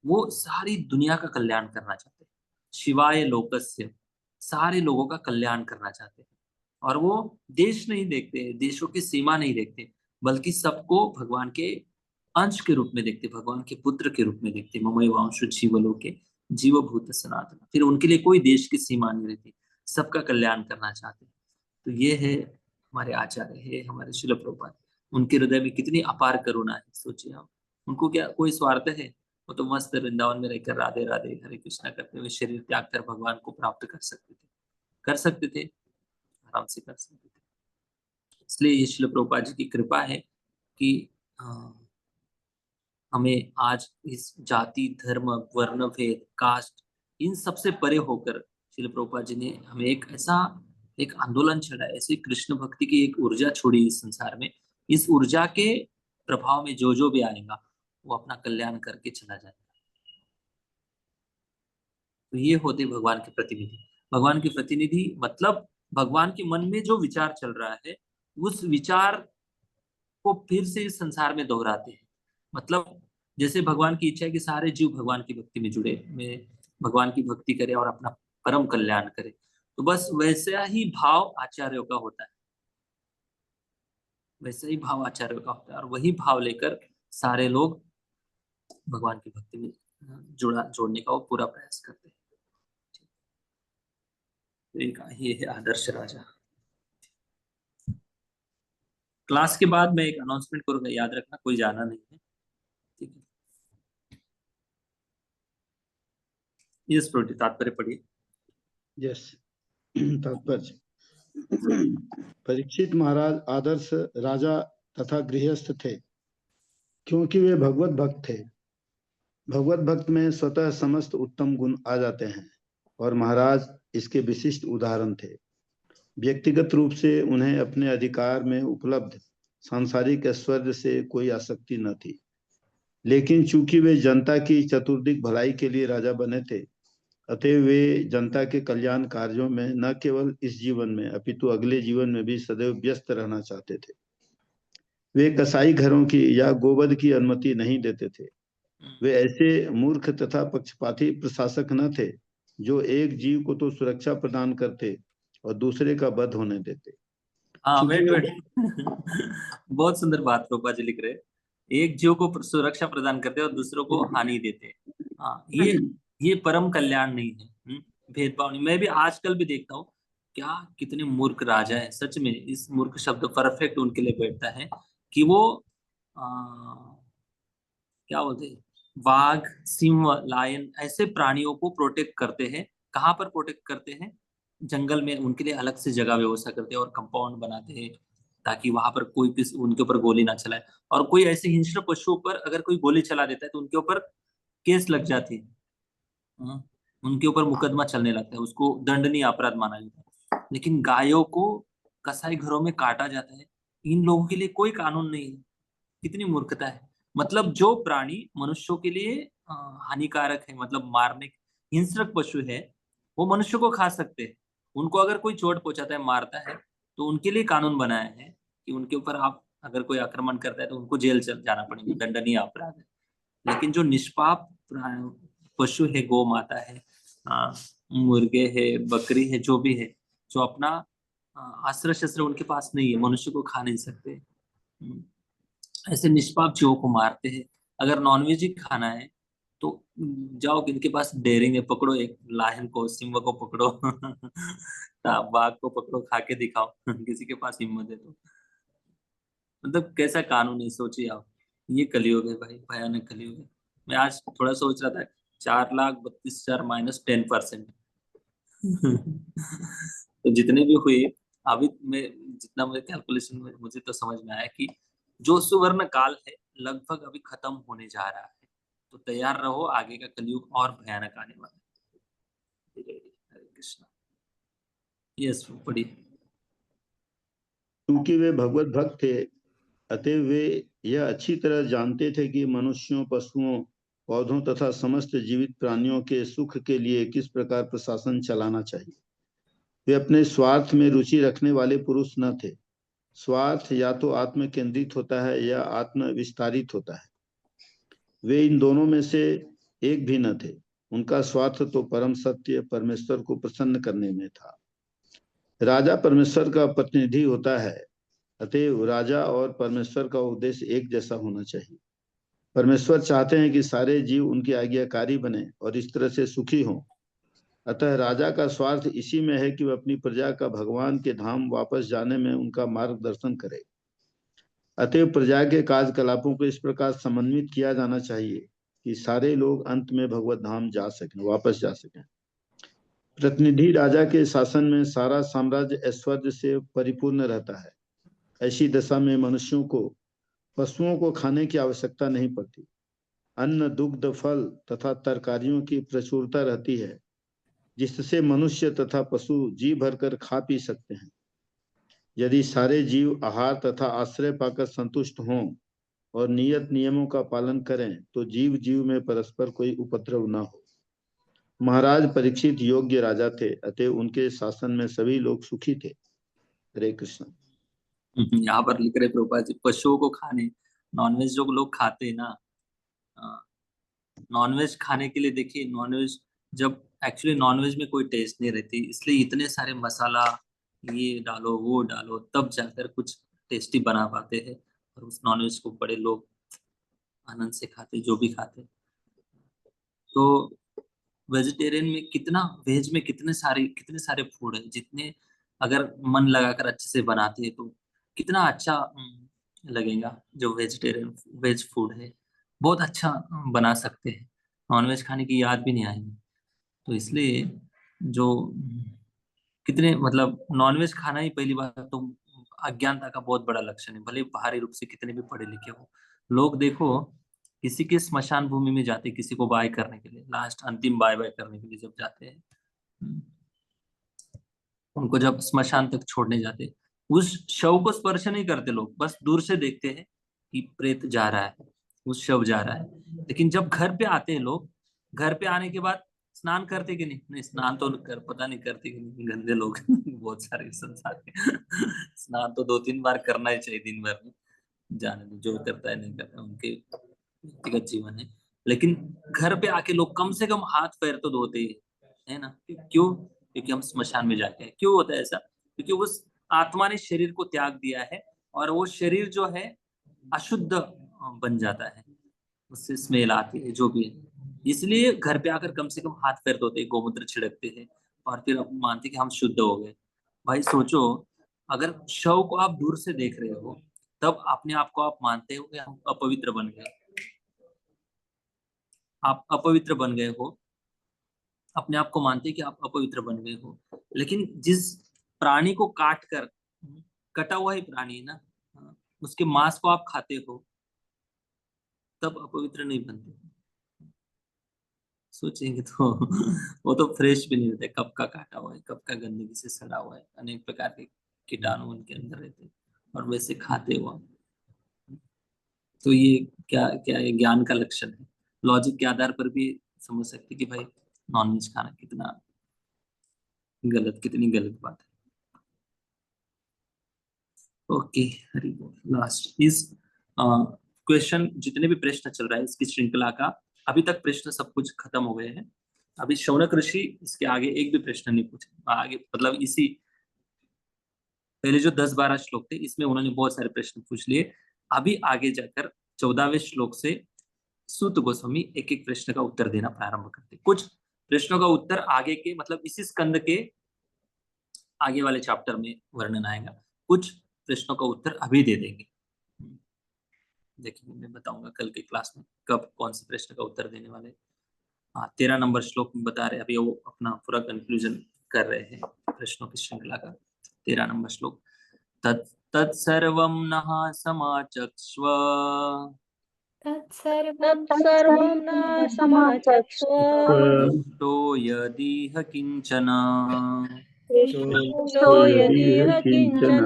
वो सारी दुनिया का कल्याण करना चाहते हैं। शिवाय लोकस्य, सारे लोगों का कल्याण करना चाहते हैं। और वो देश नहीं देखते, देशों की सीमा नहीं देखते, बल्कि सबको भगवान के अंश के रूप में देखते, भगवान के पुत्र के रूप में देखते। ममैव वांशो जीवलोके जीवभूत सनातन। फिर उनके लिए कोई देश की सीमा नहीं रहती, सबका कल्याण करना चाहते हैं। तो ये है हमारे आचार्य है, हमारे शिल प्रभुपाद। उनके हृदय में कितनी अपार करुणा है, सोचिए आप। उनको क्या कोई स्वार्थ है? वो तो मस्त वृंदावन में रहकर राधे राधे हरे कृष्णा करते हुए शरीर त्याग कर भगवान को प्राप्त कर सकते थे, कर सकते थे, आराम से कर सकते थे। इसलिए ये शिल प्रभुपाद जी की कृपा है कि हमें आज इस जाति, धर्म, वर्ण भेद, कास्ट, इन सबसे परे होकर शिल प्रभुपाद जी ने हमें एक ऐसा एक आंदोलन छेड़ा, ऐसी कृष्ण भक्ति की एक ऊर्जा छोड़ी इस संसार में। इस ऊर्जा के प्रभाव में जो जो भी आएगा वो अपना कल्याण करके चला जाएगा। तो ये होते भगवान के प्रतिनिधि। भगवान के प्रतिनिधि मतलब भगवान के मन में जो विचार चल रहा है, उस विचार को फिर से इस संसार में दोहराते हैं। मतलब जैसे भगवान की इच्छा है कि सारे जीव भगवान की भक्ति में जुड़े, में भगवान की भक्ति करे और अपना परम कल्याण करे, तो बस वैसा ही भाव आचार्यों का होता है, वैसा ही भाव आचार्यों का होता है। और वही भाव लेकर सारे लोग भगवान की भक्ति में जोड़ने का वो पूरा प्रयास करते हैं। तो एक ये है आदर्श राजा। क्लास के बाद मैं एक अनाउंसमेंट करूंगा, याद रखना, कोई जाना नहीं है, ठीक है? यस प्रोटी, तात्पर्य पढ़िए। यस, तात्पर्य। परीक्षित महाराज आदर्श राजा तथा गृहस्थ थे, क्योंकि वे भगवत भक्त थे। भगवत भक्त में स्वतः समस्त उत्तम गुण आ जाते हैं, और महाराज इसके विशिष्ट उदाहरण थे। व्यक्तिगत रूप से उन्हें अपने अधिकार में उपलब्ध सांसारिक ऐश्वर्य से कोई आसक्ति न थी, लेकिन चूंकि वे जनता की चतुर्दिक भलाई के लिए राजा बने थे, अतः वे जनता के कल्याण कार्यों में न केवल इस जीवन में अपितु अगले जीवन में भी सदैव व्यस्त रहना चाहते थे। वे कसाई घरों की या गोवध की अनुमति नहीं देते थे। वे ऐसे मूर्ख तथा पक्षपाती प्रशासक न थे जो एक जीव को तो सुरक्षा प्रदान करते और दूसरे का वध होने देते। हाँ, वेट बहुत सुंदर बात रूपा जी लिख रहे। एक जीव को सुरक्षा प्रदान करते और दूसरों को हानि देते। हाँ, ये परम कल्याण नहीं है। भेदभाव नहीं। मैं भी आजकल भी देखता हूँ, क्या कितने मूर्ख राजा है। सच में इस मूर्ख शब्द परफेक्ट उनके लिए बैठता है कि वो क्या बोलते हैं, बाघ, सिंह, लायन ऐसे प्राणियों को प्रोटेक्ट करते हैं। कहाँ पर प्रोटेक्ट करते हैं? जंगल में उनके लिए अलग से जगह व्यवस्था करते हैं और कंपाउंड बनाते हैं, ताकि वहां पर कोई किसी उनके ऊपर गोली ना चलाए। और कोई ऐसे हिंस्र पशुओं पर अगर कोई गोली चला देता है तो उनके ऊपर केस लग जाती है। हाँ, उनके ऊपर मुकदमा चलने लगता है, उसको दंडनीय अपराध माना जाता है। लेकिन गायों को कसाई घरों में काटा जाता है, इन लोगों के लिए कोई कानून नहीं है। कितनी मूर्खता है। मतलब जो प्राणी मनुष्यों के लिए हानिकारक है, मतलब मारने, हिंसक पशु है, वो मनुष्य को खा सकते हैं। उनको अगर कोई चोट पहुंचाता है, मारता है, तो उनके लिए कानून बनाया है कि उनके ऊपर आप अगर कोई आक्रमण करता है तो उनको जेल चल जाना पड़ेगा, दंडनीय अपराध है। लेकिन जो निष्पाप पशु है, गौ माता है, मुर्गे है, बकरी है, जो भी है, जो अपना अस्त्र शस्त्र उनके पास नहीं है, मनुष्य को खा नहीं सकते, ऐसे निष्पाप जीवों को मारते हैं। अगर नॉनवेज ही खाना है तो जाओ किनके पास डेयरिंग है, पकड़ो एक लायन को, सिंह को पकड़ो बाघ को पकड़ो, खा के दिखाओ किसी के पास हिम्मत है तो। मतलब कैसा कानून है, सोचिए आप। ये कलयुग है भाई, भयानक कलयुग है। मैं आज थोड़ा सोच रहा था, 4,32,000 माइनस 10%। तो जितने भी हुए, अभी मैं जितना मुझे कैलकुलेशन में मुझे तो समझ में आया कि जो सुवर्ण काल है लगभग अभी खत्म होने जा रहा है। तो तैयार रहो, आगे का कलयुग और भयानक आने वाला है। हरे कृष्णा। यस, पढ़िए। क्योंकि वे भगवत भक्त थे, अतः वे यह अच्छी तरह जानते थे कि मनुष्यों, पशुओं, पौधों तथा समस्त जीवित प्राणियों के सुख के लिए किस प्रकार प्रशासन चलाना चाहिए। वे अपने स्वार्थ में रुचि रखने वाले पुरुष न थे। स्वार्थ या तो आत्म केंद्रित होता है या आत्म विस्तारित होता है। वे इन दोनों में से एक भी न थे। उनका स्वार्थ तो परम सत्य परमेश्वर को प्रसन्न करने में था। राजा परमेश्वर का प्रतिनिधि होता है, अतएव राजा और परमेश्वर का उद्देश्य एक जैसा होना चाहिए। परमेश्वर चाहते हैं कि सारे जीव उनकी आज्ञाकारी बने और इस तरह से सुखी हों। अतः राजा का स्वार्थ इसी में है कि वह अपनी प्रजा का भगवान के धाम वापस जाने में उनका मार्गदर्शन करे। अतएव प्रजा के कार्यकलापों को इस प्रकार समन्वित किया जाना चाहिए कि सारे लोग अंत में भगवत धाम जा सकें, वापस जा सकें। प्रतिनिधि राजा के शासन में सारा साम्राज्य ऐश्वर्य से परिपूर्ण रहता है। ऐसी दशा में मनुष्यों को पशुओं को खाने की आवश्यकता नहीं पड़ती। अन्न, दुग्ध, फल तथा तरकारियों की प्रचुरता रहती है, जिससे मनुष्य तथा पशु जी भरकर खा पी सकते हैं। यदि सारे जीव आहार तथा आश्रय पाकर संतुष्ट हों और नियत नियमों का पालन करें तो जीव जीव में परस्पर कोई उपद्रव न हो। महाराज परीक्षित योग्य राजा थे, अतः उनके शासन में सभी लोग सुखी थे। हरे कृष्ण। यहाँ पर लिख रहे प्रभुपाद जी, पशुओं को खाने, नॉनवेज जो लोग खाते हैं ना, नॉनवेज खाने के लिए देखिए, नॉनवेज जब एक्चुअली नॉनवेज में कोई टेस्ट नहीं रहती, इसलिए इतने सारे मसाला ये डालो वो डालो तब जाकर कुछ टेस्टी बना पाते हैं। और उस नॉनवेज को बड़े लोग आनंद से खाते, जो भी खाते। तो वेजिटेरियन में कितना, वेज में कितने सारे फूड है, जितने अगर मन लगाकर अच्छे से बनाते हैं तो कितना अच्छा लगेगा। जो वेजिटेरियन वेज फूड है बहुत अच्छा बना सकते हैं, नॉनवेज खाने की याद भी नहीं आएगी। तो इसलिए जो कितने मतलब नॉनवेज खाना ही पहली बात तो अज्ञानता का बहुत बड़ा लक्षण है। भले बाहरी रूप से कितने भी पढ़े लिखे हो, लोग देखो किसी के स्मशान भूमि में जाते, किसी को बाय करने के लिए, लास्ट अंतिम बाय बाय करने के लिए जब जाते हैं, उनको जब स्मशान तक छोड़ने जाते, उस शव को स्पर्श नहीं करते लोग, बस दूर से देखते हैं कि प्रेत जा रहा है, उस शव जा रहा है। लेकिन जब घर पे आते हैं लोग, घर पे आने के बाद स्नान करते कि नहीं? नहीं, स्नान तो कर, पता नहीं करते कि नहीं, गंदे लोग बहुत सारे संसार के स्नान तो 2-3 बार करना ही चाहिए दिन भर में। जाने दो, जो करता है नहीं करता, उनके व्यक्तिगत जीवन है। लेकिन घर पे आके लोग कम से कम हाथ पैर तो धोते ही है ना। क्यों? क्योंकि हम स्मशान में जाके हैं। क्यों होता है ऐसा? क्योंकि उस आत्मा ने शरीर को त्याग दिया है और वो शरीर जो है अशुद्ध बन जाता है, उससे स्मेल आती है जो भी है। इसलिए घर पे आकर कम से कम हाथ पैर धोते हैं, गोमूत्र छिड़कते हैं और फिर अब मानते कि हम शुद्ध हो गए। भाई सोचो, अगर शव को आप दूर से देख रहे हो तब अपने आप को आप मानते हो कि हम अपवित्र बन गए, आप अपवित्र बन गए हो, अपने आप को मानते हैं कि आप अपवित्र बन गए हो। लेकिन जिस प्राणी को काट कर, कटा हुआ ही प्राणी है ना, उसके मांस को आप खाते हो तब अपवित्र नहीं बनते। सोचेंगे तो वो तो फ्रेश भी नहीं रहते, कब का काटा हुआ है, कब का गंदगी से सड़ा हुआ है, अनेक प्रकार के कीटाणु उनके अंदर रहते हैं और वैसे खाते हुआ। तो ये क्या क्या है, ज्ञान का लक्षण है। लॉजिक के आधार पर भी समझ सकते कि भाई नॉनवेज खाना कितना गलत, कितनी गलत बात है। ओके, हरि बोल। लास्ट इस क्वेश्चन, जितने भी प्रश्न चल रहा है इसकी श्रृंखला का, अभी तक प्रश्न सब कुछ खत्म हो गए हैं। अभी शौनक ऋषि इसके आगे एक भी प्रश्न नहीं पूछे आगे, मतलब इसी पहले जो 10-12 श्लोक थे इसमें उन्होंने बहुत सारे प्रश्न पूछ लिए। अभी आगे जाकर 14वें श्लोक से सूत गोस्वामी एक एक प्रश्न का उत्तर देना प्रारंभ करते। कुछ प्रश्नों का उत्तर आगे के मतलब इसी स्कंद के आगे वाले चैप्टर में वर्णन आएगा, कुछ प्रश्नों का उत्तर अभी दे देंगे। देखिए मैं बताऊंगा कल के क्लास में कब कौन से प्रश्न का उत्तर देने वाले। हाँ 13 नंबर श्लोक में बता रहे, अभी वो अपना पूरा कंक्लूजन कर रहे हैं प्रश्नों की श्रृंखला का। 13 नंबर श्लोक, तत्सर्वं नः समाचक्ष्व तत्सर्वं न समाचक्ष्व तो यदीह किंचन तो यदि किंचन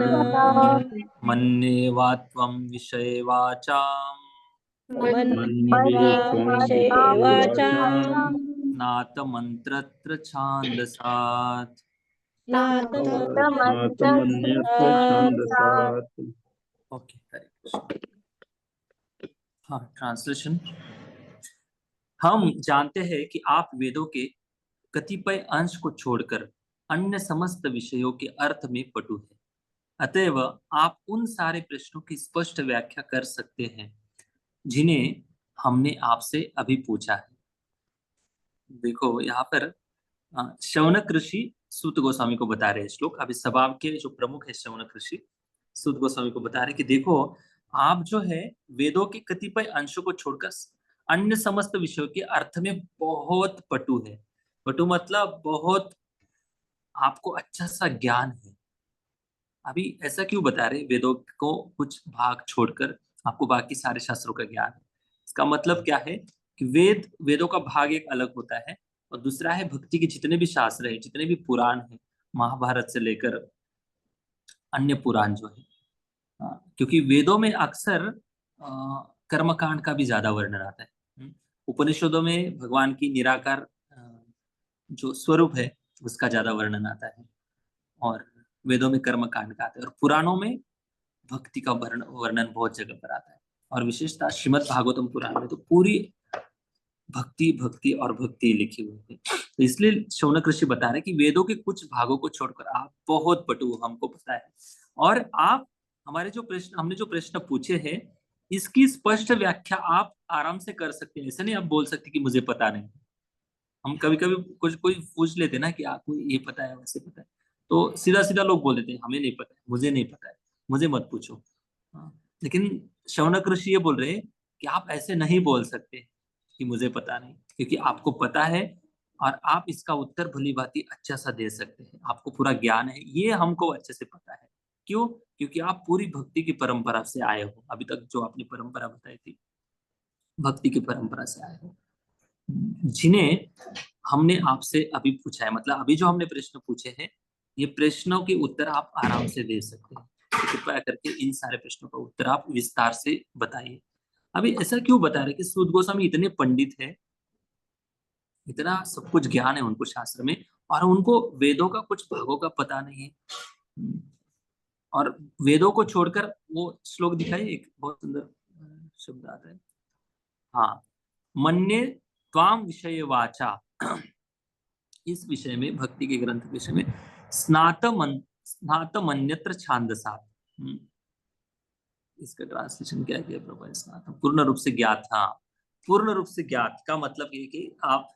मन्येवा त्वं विषये वाचाम् मन्ये त्वं विषये वाचाम् नातमन्त्रत्र छान्दसात्। नातमन्यत्र छान्दसात्। ओके हरे कृष्ण। हाँ ट्रांसलेशन, हम जानते हैं कि आप वेदों के कतिपय अंश को छोड़कर अन्य समस्त विषयों के अर्थ में पटु हैं, अतएव आप उन सारे प्रश्नों की स्पष्ट व्याख्या कर सकते हैं जिन्हें हमने आपसे अभी पूछा है। देखो यहाँ पर शौनक ऋषि सूत गोस्वामी को बता रहे हैं श्लोक, अभी सभा के जो प्रमुख है शौनक ऋषि सूत गोस्वामी को बता रहे कि देखो आप जो है वेदों के कतिपय अंशों को छोड़कर अन्य समस्त विषयों के अर्थ में बहुत पटु है। पटु मतलब बहुत आपको अच्छा सा ज्ञान है। अभी ऐसा क्यों बता रहे, वेदों को कुछ भाग छोड़कर आपको बाकी सारे शास्त्रों का ज्ञान है। इसका मतलब क्या है कि वेदों का भाग एक अलग होता है और दूसरा है भक्ति के जितने भी शास्त्र है, जितने भी पुराण है, महाभारत से लेकर अन्य पुराण जो है। क्योंकि वेदों में अक्सर कर्मकांड का भी ज्यादा वर्णन आता है। उपनिषदों में भगवान की निराकार जो स्वरूप है उसका ज्यादा वर्णन आता है और वेदों में कर्म कांड का आता है और पुराणों में भक्ति का वर्णन बहुत जगह पर आता है। और विशेषतः श्रीमद् भागवतम पुराण में तो पूरी भक्ति भक्ति और भक्ति लिखी हुई है। तो इसलिए शौनक ऋषि बता रहे कि वेदों के कुछ भागों को छोड़कर आप बहुत पटु, हमको पता है, और आप हमने जो प्रश्न पूछे हैं इसकी स्पष्ट व्याख्या आप आराम से कर सकते हैं। ऐसा नहीं आप बोल सकते कि मुझे पता नहीं। हम कभी कभी कुछ कोई पूछ लेते ना कि आपको ये पता है वैसे पता है, तो सीधा सीधा लोग बोल देते हैं हमें नहीं पता है, मुझे नहीं पता है, मुझे मत पूछो। लेकिन शौनक ऋषि ये बोल रहे हैं कि आप ऐसे नहीं बोल सकते कि मुझे पता नहीं, क्योंकि आपको पता है और आप इसका उत्तर भली भांति अच्छा सा दे सकते हैं, आपको पूरा ज्ञान है, ये हमको अच्छे से पता है। क्यों? क्योंकि आप पूरी भक्ति की परंपरा से आए हो, अभी तक जो आपने परंपरा बताई थी भक्ति की परंपरा से आए हो, जिन्हें हमने आपसे अभी पूछा है। मतलब अभी जो हमने प्रश्न पूछे हैं ये प्रश्नों के उत्तर आप आराम से दे सकते हैं, तो कृपया करके इन सारे प्रश्नों का उत्तर आप विस्तार से बताइए। अभी ऐसा क्यों बता रहे कि सूत गोस्वामी इतने पंडित है, इतना सब कुछ ज्ञान है उनको शास्त्र में, और उनको वेदों का कुछ भागों का पता नहीं है। और वेदों को छोड़कर वो श्लोक दिखाई, एक बहुत सुंदर शब्द आता है, हाँ, मन्ये त्वाम विषय वाचा, इस विषय में भक्ति के ग्रंथ के विषय में स्नातमन्यत्र छांदसात्। इसका ट्रांसलेशन क्या किया प्रभु? स्नातम पूर्ण रूप से ज्ञात। हाँ, पूर्ण रूप से ज्ञात का मतलब ये कि आप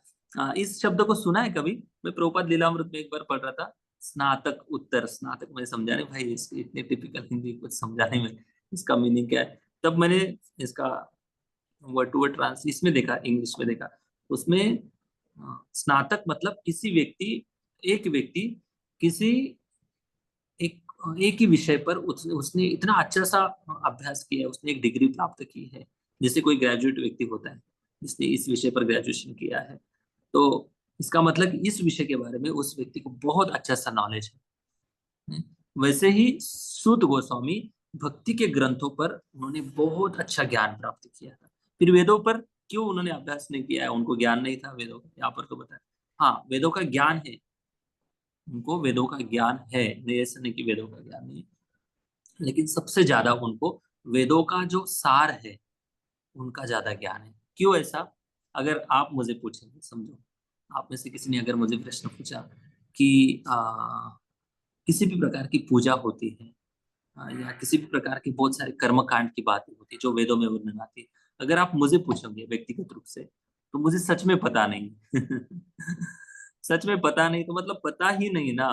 इस शब्द को सुना है कभी? मैं प्रभुपाद लीलामृत में एक बार पढ़ रहा था, स्नातक उत्तर, स्नातक मैं समझा नहीं भाई, इसकी इतनी टिपिकल हिंदी कुछ समझा नहीं मैं, इसका मीनिंग क्या है। तब मैंने इसका वर्ड टू वर्ड ट्रांस इसमें देखा, इंग्लिश में देखा, उसमें स्नातक मतलब किसी व्यक्ति, एक व्यक्ति किसी एक एक ही विषय पर उसने इतना अच्छा सा अभ्यास किया है, उसने एक डिग्री प्राप्त की है, जैसे कोई ग्रेजुएट व्यक्ति होता है जिसने इस विषय पर ग्रेजुएशन किया है, तो इसका मतलब इस विषय के बारे में उस व्यक्ति को बहुत अच्छा सा नॉलेज है। वैसे ही सूत गोस्वामी भक्ति के ग्रंथों पर उन्होंने बहुत अच्छा ज्ञान प्राप्त किया था। फिर वेदों पर क्यों उन्होंने अभ्यास नहीं किया है? उनको ज्ञान नहीं था वेदों का, यहाँ पर तो बताया। हाँ, वेदों का ज्ञान है, उनको वेदों का ज्ञान है, नहीं ऐसा नहीं कि वेदों का ज्ञान नहीं है, लेकिन सबसे ज्यादा उनको वेदों का जो सार है उनका ज्यादा ज्ञान है। क्यों ऐसा? अगर आप मुझे पूछेंगे, समझो आप में से किसी ने अगर मुझे प्रश्न पूछा कि किसी भी प्रकार की पूजा होती है या किसी भी प्रकार की बहुत सारे कर्म कांड की बातें होती है जो वेदों में वर्णन आती है, अगर आप मुझे पूछोगे व्यक्तिगत रूप से तो मुझे सच में पता नहीं। सच में पता नहीं तो मतलब पता ही नहीं ना।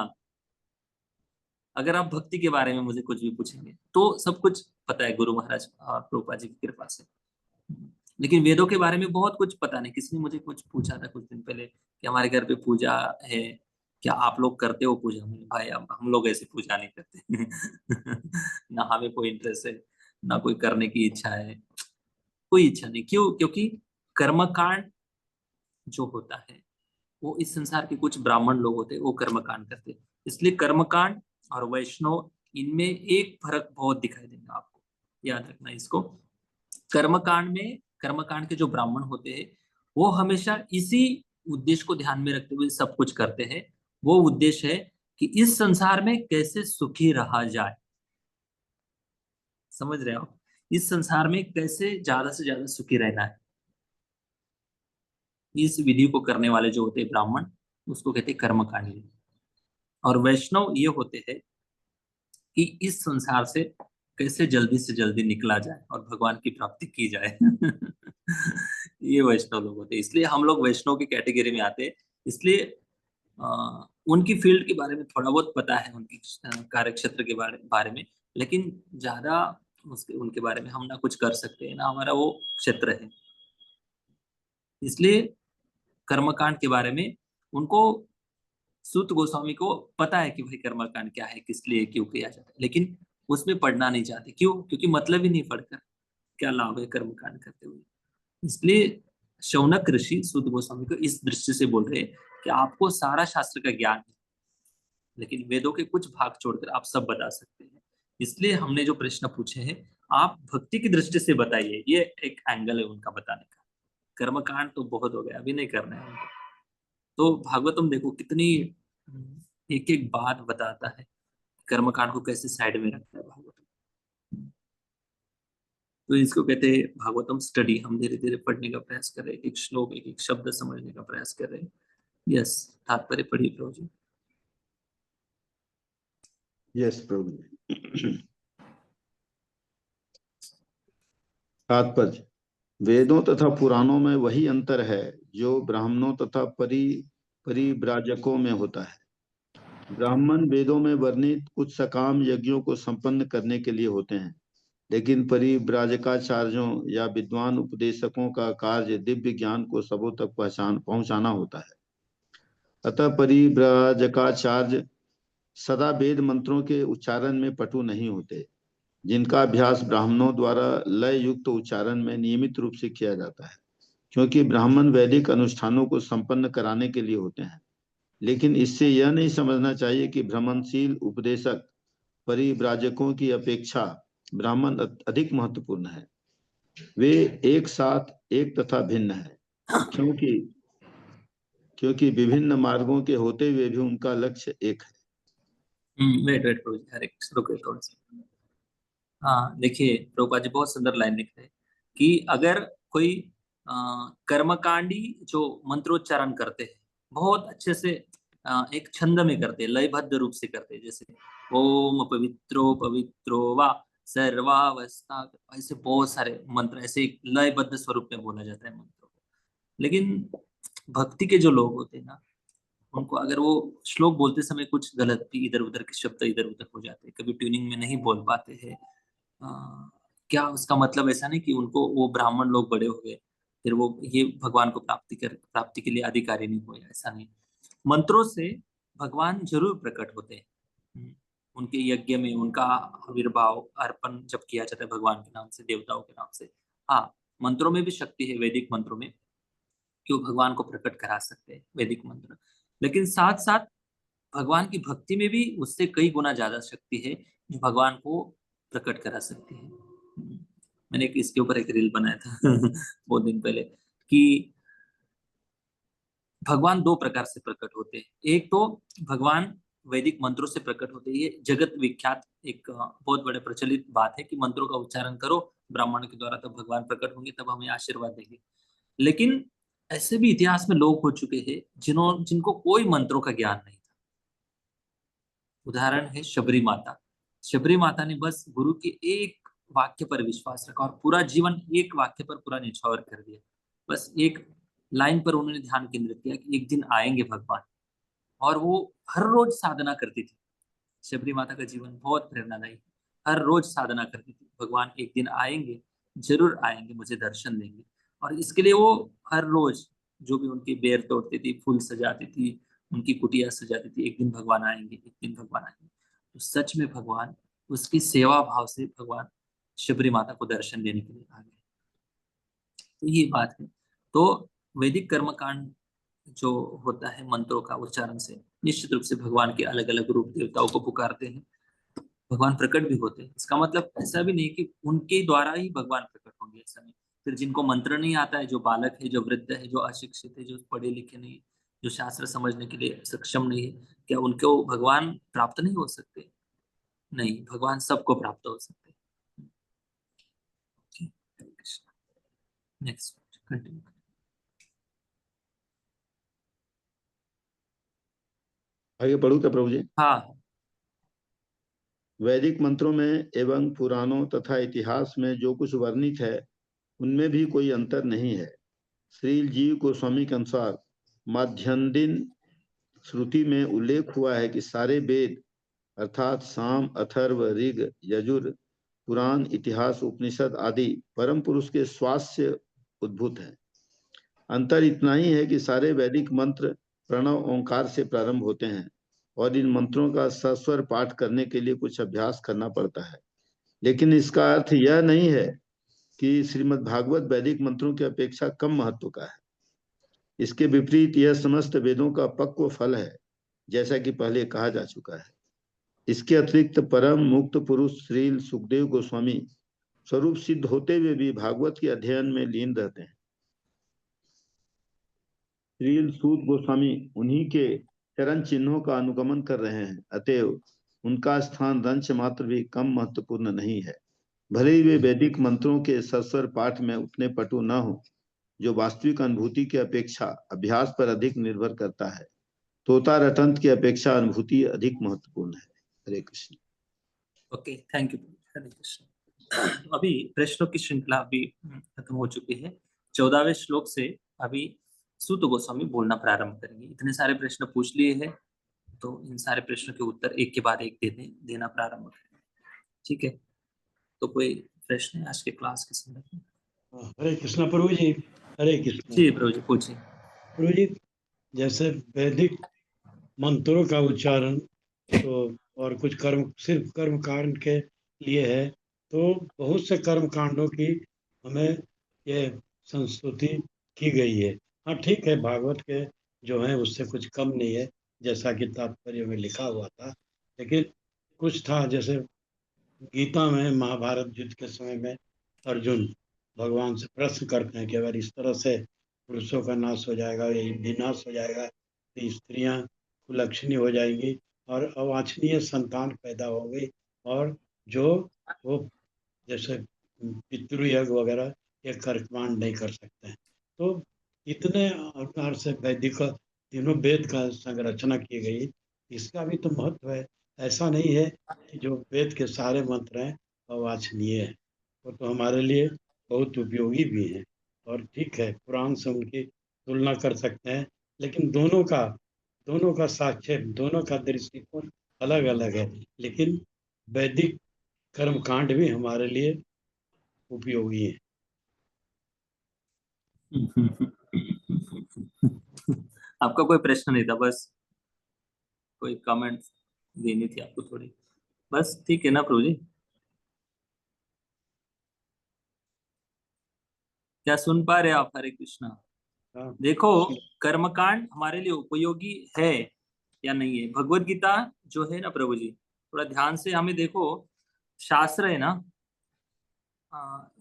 अगर आप भक्ति के बारे में मुझे कुछ भी पूछेंगे तो सब कुछ पता है गुरु महाराज और प्रभुपाद जी की कृपा से। लेकिन वेदों के बारे में बहुत कुछ पता नहीं। किसी ने मुझे कुछ पूछा था कुछ दिन पहले कि हमारे घर पे पूजा है, क्या आप लोग करते हो पूजा? में भाई हम लोग ऐसे पूजा नहीं करते। ना हमें कोई इंटरेस्ट है, ना कोई करने की इच्छा है, कोई इच्छा नहीं। क्यों? क्योंकि कर्मकांड जो होता है वो इस संसार के कुछ ब्राह्मण लोग होते हैं वो कर्मकांड करते हैं। इसलिए कर्मकांड और वैष्णव इनमें एक फर्क बहुत दिखाई देगा आपको, याद रखना इसको। कर्मकांड के जो ब्राह्मण होते हैं वो हमेशा इसी उद्देश्य को ध्यान में रखते हुए सब कुछ करते हैं। वो उद्देश्य है कि इस संसार में कैसे सुखी रहा जाए। समझ रहे हो? इस संसार में कैसे ज्यादा से ज्यादा सुखी रहना है, इस विधि को करने वाले जो होते हैं ब्राह्मण उसको कहते हैं कर्मकांडी। और वैष्णव ये होते हैं कि इस संसार से कैसे जल्दी से जल्दी निकला जाए और भगवान की प्राप्ति की जाए। ये वैष्णव लोग होते हैं। इसलिए हम लोग वैष्णव की कैटेगरी में आते हैं। इसलिए उनकी फील्ड के बारे में थोड़ा बहुत पता है, उनकी कार्य क्षेत्र के बारे में, लेकिन ज्यादा उनके बारे में हम ना कुछ कर सकते हैं ना हमारा वो क्षेत्र है। इसलिए कर्मकांड के बारे में उनको, सूत गोस्वामी को पता है कि भाई कर्मकांड क्या है, किस लिए क्यों किया जाता है, लेकिन उसमें पढ़ना नहीं चाहते। क्यों? क्योंकि मतलब ही नहीं पढ़कर क्या लाभ है कर्मकांड करते हुए। इसलिए शौनक ऋषि सूत गोस्वामी को इस दृष्टि से बोल रहे हैं कि आपको सारा शास्त्र का ज्ञान है लेकिन वेदों के कुछ भाग छोड़कर आप सब बता सकते हैं। इसलिए हमने जो प्रश्न पूछे हैं आप भक्ति की दृष्टि से बताइए, ये एक एंगल है उनका बताने का। कर्मकांड तो बहुत हो गया, अभी नहीं करना है उनको। तो भागवतम देखो कितनी एक एक बात बताता है, कर्मकांड को कैसे साइड में रखता है भागवतम। तो इसको कहते हैं भागवतम स्टडी। हम धीरे धीरे पढ़ने का प्रयास कर रहे हैं, एक श्लोक एक एक शब्द समझने का प्रयास कर रहे हैं। यस, तात्पर्य पढ़िए प्रभु जी। यस प्रभु जी। तात्पर्य, वेदों तथा पुराणों में वही अंतर है जो ब्राह्मणों तथा परिव्राजकों में होता है। ब्राह्मण वेदों में वर्णित कुछ सकाम यज्ञों को संपन्न करने के लिए होते हैं, लेकिन परिव्राजकाचार्यों या विद्वान उपदेशकों का कार्य दिव्य ज्ञान को सबों तक पहुंचाना होता है। अतः परिव्राजकाचार्य सदा वेद मंत्रों के उच्चारण में पटु नहीं होते, जिनका अभ्यास ब्राह्मणों द्वारा लय युक्त उच्चारण में नियमित रूप से किया जाता है, क्योंकि ब्राह्मण वैदिक अनुष्ठानों को संपन्न कराने के लिए होते हैं। लेकिन इससे यह नहीं समझना चाहिए कि भ्रमणशील उपदेशक परिव्राजकों की अपेक्षा ब्राह्मण अधिक महत्वपूर्ण है। वे एक साथ एक तथा भिन्न है, क्योंकि विभिन्न मार्गों के होते हुए भी उनका लक्ष्य एक है। वेट प्रभु जी, हरे कृष्ण, रुको थोड़ा सा। हाँ देखिए, प्रभुपाद जी बहुत सुंदर लाइन लिखते हैं कि अगर कोई कर्मकांडी जो मंत्रोच्चारण करते हैं बहुत अच्छे से, एक छंद में करते हैं, लयबद्ध रूप से करते हैं, जैसे ओम पवित्रो पवित्रो वा सर्वावस्था, ऐसे बहुत सारे मंत्र ऐसे लयबद्ध स्वरूप में बोला जाता है मंत्रों को। लेकिन भक्ति के जो लोग होते हैं ना, उनको अगर वो श्लोक बोलते समय कुछ गलत भी इधर उधर के शब्द इधर उधर हो जाते हैं, कभी ट्यूनिंग में नहीं बोल पाते हैं, क्या उसका मतलब ऐसा नहीं कि उनको वो ब्राह्मण लोग बड़े हो गए फिर वो ये भगवान को प्राप्ति के लिए अधिकारी नहीं हुए, ऐसा नहीं। मंत्रों से भगवान जरूर प्रकट होते हैं। उनके यज्ञ में उनका आविर्भाव अर्पण जब किया जाता है भगवान के नाम से, देवताओं के नाम से। हाँ, मंत्रों में भी शक्ति है, वैदिक मंत्रों में, क्यों भगवान को प्रकट करा सकते हैं वैदिक मंत्र। लेकिन साथ साथ भगवान की भक्ति में भी उससे कई गुना ज्यादा शक्ति है जो भगवान को प्रकट करा सकती है। मैंने इसके ऊपर एक रील बनाया था बहुत दिन पहले कि भगवान दो प्रकार से प्रकट होते हैं। एक तो भगवान वैदिक मंत्रों से प्रकट होते हैं, ये जगत विख्यात एक बहुत बड़े प्रचलित बात है कि मंत्रों का उच्चारण करो ब्राह्मण के द्वारा, तब भगवान प्रकट होंगे, तब हमें आशीर्वाद देंगे। लेकिन ऐसे भी इतिहास में लोग हो चुके हैं जिनको कोई मंत्रों का ज्ञान नहीं था। उदाहरण है शबरी माता। शबरी माता ने बस गुरु के एक वाक्य पर विश्वास रखा और पूरा जीवन एक वाक्य पर पूरा निछावर कर दिया। बस एक लाइन पर उन्होंने ध्यान केंद्रित किया कि एक दिन आएंगे भगवान, और वो हर रोज साधना करती थी। शबरी माता का जीवन बहुत प्रेरणादायी है। हर रोज साधना करती थी, भगवान एक दिन आएंगे, जरूर आएंगे, मुझे दर्शन देंगे। और इसके लिए वो हर रोज जो भी उनकी बेर तोड़ती थी, फूल सजाती थी, उनकी कुटिया सजाती थी, एक दिन भगवान आएंगे, एक दिन भगवान आएंगे। तो सच में भगवान, उसकी सेवा भाव से भगवान शबरी माता को दर्शन देने के लिए आ गए। तो ये बात है। तो वैदिक कर्मकांड जो होता है मंत्रों का उच्चारण से, निश्चित रूप से भगवान के अलग अलग रूप देवताओं को पुकारते हैं, भगवान प्रकट भी होते हैं। इसका मतलब ऐसा भी नहीं कि उनके द्वारा ही भगवान प्रकट होंगे, ऐसा नहीं। फिर जिनको मंत्र नहीं आता है, जो बालक है, जो वृद्ध है, जो अशिक्षित है, जो पढ़े लिखे नहीं, जो शास्त्र समझने के लिए सक्षम नहीं है, क्या उनको भगवान प्राप्त नहीं हो सकते? नहीं, भगवान सबको प्राप्त हो सकते हैं। Next continue. आगे पढ़ूं क्या प्रभु जी? हाँ। वैदिक मंत्रों में एवं पुराणों तथा इतिहास में जो कुछ वर्णित है उनमें भी कोई अंतर नहीं है। श्री जीव गोस्वामी के अनुसार माध्यन्दिन श्रुति में उल्लेख हुआ है कि सारे वेद अर्थात साम, अथर्व, ऋग, यजुर, पुराण, इतिहास, उपनिषद आदि परम पुरुष के श्वास से उद्भूत हैं। अंतर इतना ही है कि सारे वैदिक मंत्र प्रणव ओंकार से प्रारंभ होते हैं और इन मंत्रों का सस्वर पाठ करने के लिए कुछ अभ्यास करना पड़ता है। लेकिन इसका अर्थ यह नहीं है कि श्रीमद् भागवत वैदिक मंत्रों की अपेक्षा कम महत्व का है। इसके विपरीत यह समस्त वेदों का पक्व फल है, जैसा कि पहले कहा जा चुका है। इसके अतिरिक्त परम मुक्त पुरुष श्री सुखदेव गोस्वामी स्वरूप सिद्ध होते हुए भी भागवत के अध्ययन में लीन रहते हैं। श्री सूत गोस्वामी उन्हीं के चरण चिन्हों का अनुगमन कर रहे हैं, अतएव उनका स्थान रंच मात्र भी कम महत्वपूर्ण नहीं है। भले ही वे वैदिक मंत्रों के सस्वर पाठ में उतने पटु न हो, जो वास्तविक अनुभूति की अपेक्षा अभ्यास पर अधिक निर्भर करता है। तोता रटंत की अपेक्षा अनुभूति अधिक महत्वपूर्ण है। Hare Krishna. Okay, thank you. Hare Krishna. अभी प्रश्नों की श्रृंखला अभी खत्म हो चुकी है। 14वें श्लोक से अभी सूत गोस्वामी बोलना प्रारंभ करेंगे। इतने सारे प्रश्न पूछ लिए हैं, तो इन सारे प्रश्नों के उत्तर एक के बाद एक देना प्रारंभ करें। ठीक है? तो कोई प्रश्न है आज के क्लास के संदर्भ में? हरे कृष्णा प्रभु जी। हरे कृष्णा जी प्रभु जी, पूछिए। प्रभु जी, जैसे वैदिक मंत्रों का उच्चारण तो और कुछ कर्म सिर्फ कर्म कांड के लिए है, तो बहुत से कर्म कांडों की हमें ये संस्तुति की गई है। हाँ ठीक है, भागवत के जो है उससे कुछ कम नहीं है, जैसा कि तात्पर्य में लिखा हुआ था। लेकिन कुछ था, जैसे गीता में महाभारत युद्ध के समय में अर्जुन भगवान से प्रश्न करते हैं कि अगर इस तरह से पुरुषों का नाश हो जाएगा, या विनाश हो जाएगा, तो स्त्रियां कुलक्षणी हो जाएंगी और अवांछनीय संतान पैदा होगी, और जो वो जैसे पितृयज्ञ वगैरह ये कर्मकांड नहीं कर सकते हैं। तो इतने प्रकार से वैदिक तीनों वेद का संरचना की गई, इसका भी तो महत्व है। ऐसा नहीं है कि जो वेद के सारे मंत्र हैं अवांछनीय है, वो तो हमारे लिए बहुत उपयोगी भी हैं। और ठीक है, पुराण से उनकी तुलना कर सकते हैं, लेकिन दोनों का साक्ष्य, दोनों का दृष्टिकोण अलग अलग है। लेकिन वैदिक कर्मकांड भी हमारे लिए उपयोगी है। आपका कोई प्रश्न नहीं था, बस कोई कमेंट देनी थी आपको थोड़ी, बस। ठीक है ना प्रभु जी? क्या सुन पा रहे आप? हरे कृष्णा। हाँ, देखो, कर्मकांड हमारे लिए उपयोगी है या नहीं है? भगवत गीता जो है ना प्रभु जी, थोड़ा ध्यान से हमें देखो। शास्त्र है ना,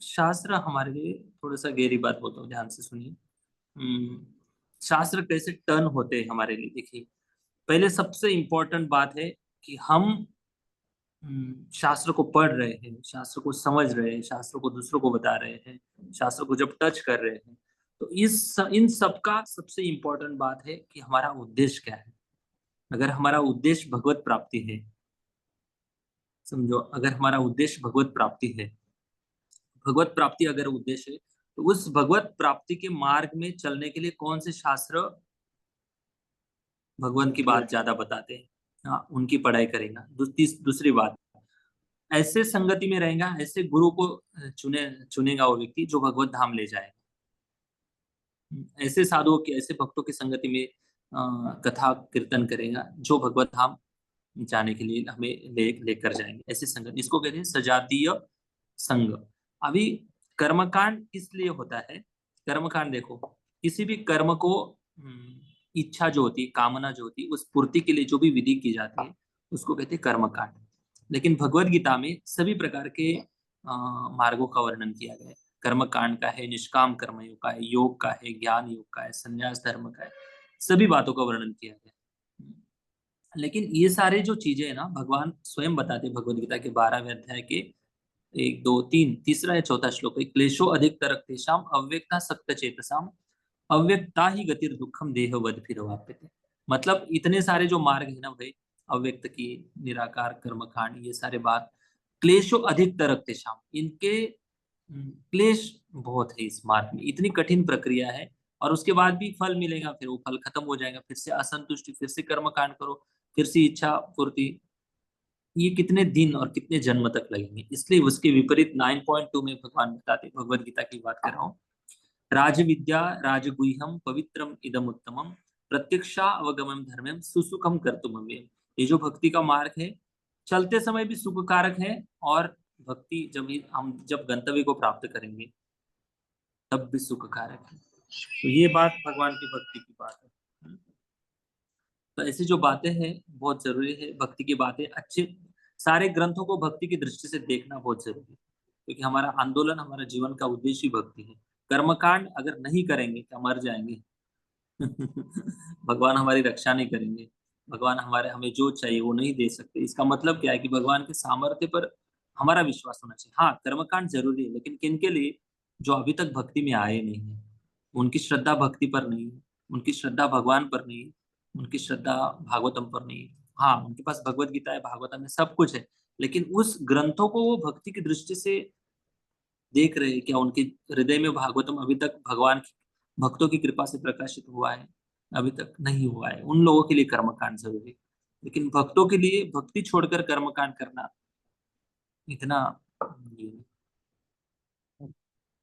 शास्त्र हमारे लिए, थोड़ा सा गहरी बात बोलता हूँ, ध्यान से सुनिए। शास्त्र कैसे टर्न होते हैं हमारे लिए, देखिए। पहले सबसे इंपॉर्टेंट बात है कि हम शास्त्र को पढ़ रहे हैं, शास्त्र को समझ रहे हैं, शास्त्र को दूसरों को बता रहे हैं, शास्त्र को जब टच कर रहे हैं, तो इन सब का सबसे इंपॉर्टेंट बात है कि हमारा उद्देश्य क्या है। अगर हमारा उद्देश्य भगवत प्राप्ति है, समझो, अगर हमारा उद्देश्य भगवत प्राप्ति है, भगवत प्राप्ति अगर उद्देश्य है तो उस भगवत प्राप्ति के मार्ग में चलने के लिए कौन से शास्त्र भगवान की बात ज्यादा बताते हैं, हाँ उनकी पढ़ाई करेगा। दूसरी बात, ऐसे संगति में रहेगा, ऐसे गुरु को चुनेगा वो व्यक्ति जो भगवत धाम ले जाएगा। ऐसे साधुओं के, ऐसे भक्तों की संगति में कथा कीर्तन करेगा जो भगवत धाम जाने के लिए हमें लेकर जाएंगे। ऐसे संगत, इसको कहते हैं सजातीय संग। अभी कर्मकांड किस लिए होता है? कर्मकांड देखो, किसी भी कर्म को इच्छा जो होती है, कामना जो होती है, उस पूर्ति के लिए जो भी विधि की जाती है उसको कहते हैं कर्मकांड। लेकिन भगवत गीता में सभी प्रकार के मार्गों का वर्णन किया गया है। कर्मकांड का है, निष्काम कर्मयोग का है, योग का है, ज्ञान योग का है, संन्यास धर्म का है, सभी बातों का वर्णन किया गया है। लेकिन ये सारे जो चीजें है ना, भगवान स्वयं बताते भगवत गीता के 12वें अध्याय के 1, 2, 3, तीसरा या चौथा श्लोक है, क्लेशो अधिक तरक तेषाम अव्यक्ता सक्त चेतसाम अव्यक्ता ही गतिर दुखम देहवद फिर वाप्यते। मतलब इतने सारे जो मार्ग है ना भाई, अव्यक्त की, निराकार, कर्मकांड, ये सारे बात, क्लेशो अधिक तरक तेषाम, इनके क्लेश बहुत है इस मार्ग में, इतनी कठिन प्रक्रिया है, और उसके बाद भी फल मिलेगा, फिर वो फल खत्म हो जाएगा, फिर से असंतुष्टि, फिर से कर्मकांड करो, फिर से इच्छा पूर्ति, ये कितने दिन और कितने जन्म तक लगेंगे। इसलिए उसके विपरीत 9.2 में भगवान बताते, भगवत गीता की बात कर रहा हूँ, राजविद्या राजगुह्यम पवित्रम इदम उत्तमम प्रत्यक्षा अवगमम धर्मम सुसुखम कर्तुम। ये जो भक्ति का मार्ग है, चलते समय भी सुखकारक है, और भक्ति जब गंतव्य को प्राप्त करेंगे तब भी सुखकारक है। तो ये बात भगवान की भक्ति की बात है। तो ऐसी जो बातें हैं बहुत जरूरी है, भक्ति की बातें, अच्छे सारे ग्रंथों को भक्ति की दृष्टि से देखना बहुत जरूरी है, क्योंकि हमारा आंदोलन, हमारा जीवन का उद्देश्य ही भक्ति है। कर्मकांड अगर नहीं करेंगे क्या मर जाएंगे? भगवान हमारी रक्षा नहीं करेंगे, भगवान हमें जो चाहिए वो नहीं दे सकते। इसका मतलब क्या है कि भगवान के सामर्थ्य पर हमारा विश्वास होना चाहिए। हाँ, कर्मकांड जरूरी है, लेकिन किन के लिए? जो अभी तक भक्ति में आए नहीं है, उनकी श्रद्धा भक्ति पर नहीं है, उनकी श्रद्धा भगवान पर नहीं है, उनकी श्रद्धा भागवतम पर नहीं है। हाँ, उनके पास भगवत गीता है, भागवतम है, सब कुछ है, लेकिन उस ग्रंथों को वो भक्ति की दृष्टि से देख रहे हैं क्या? उनके हृदय में भागवतम अभी तक भगवान की भक्तों की कृपा से प्रकाशित हुआ है? अभी तक नहीं हुआ है। उन लोगों के लिए कर्मकांड जरूरी है, लेकिन भक्तों के लिए भक्ति छोड़कर कर्मकांड करना इतना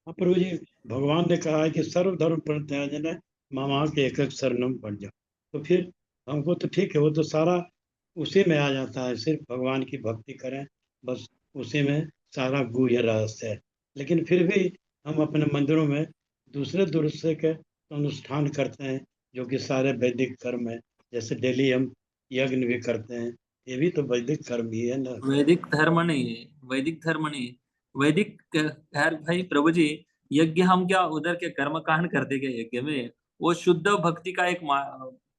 हाँ प्रभु जी, भगवान ने कहा है कि सर्वधर्म परित्याजन मामा के एक शरणम बन जाओ। तो फिर हमको तो ठीक है, वो तो सारा उसी में आ जाता है, सिर्फ भगवान की भक्ति करें बस, उसी में सारा गुह्य रहस्य है। लेकिन फिर भी हम अपने मंदिरों में दूसरे के अनुष्ठान करते हैं, जो कि सारे वैदिक कर्म है। जैसे डेली हम यज्ञ भी करते हैं, ये भी तो वैदिक कर्म ही है ना। वैदिक धर्म नहीं है, वैदिक धर्म नहीं है। वैदिक खैर भाई प्रभु जी, यज्ञ हम क्या उधर के कर्म कांड करते क्या यज्ञ में? वो शुद्ध भक्ति का एक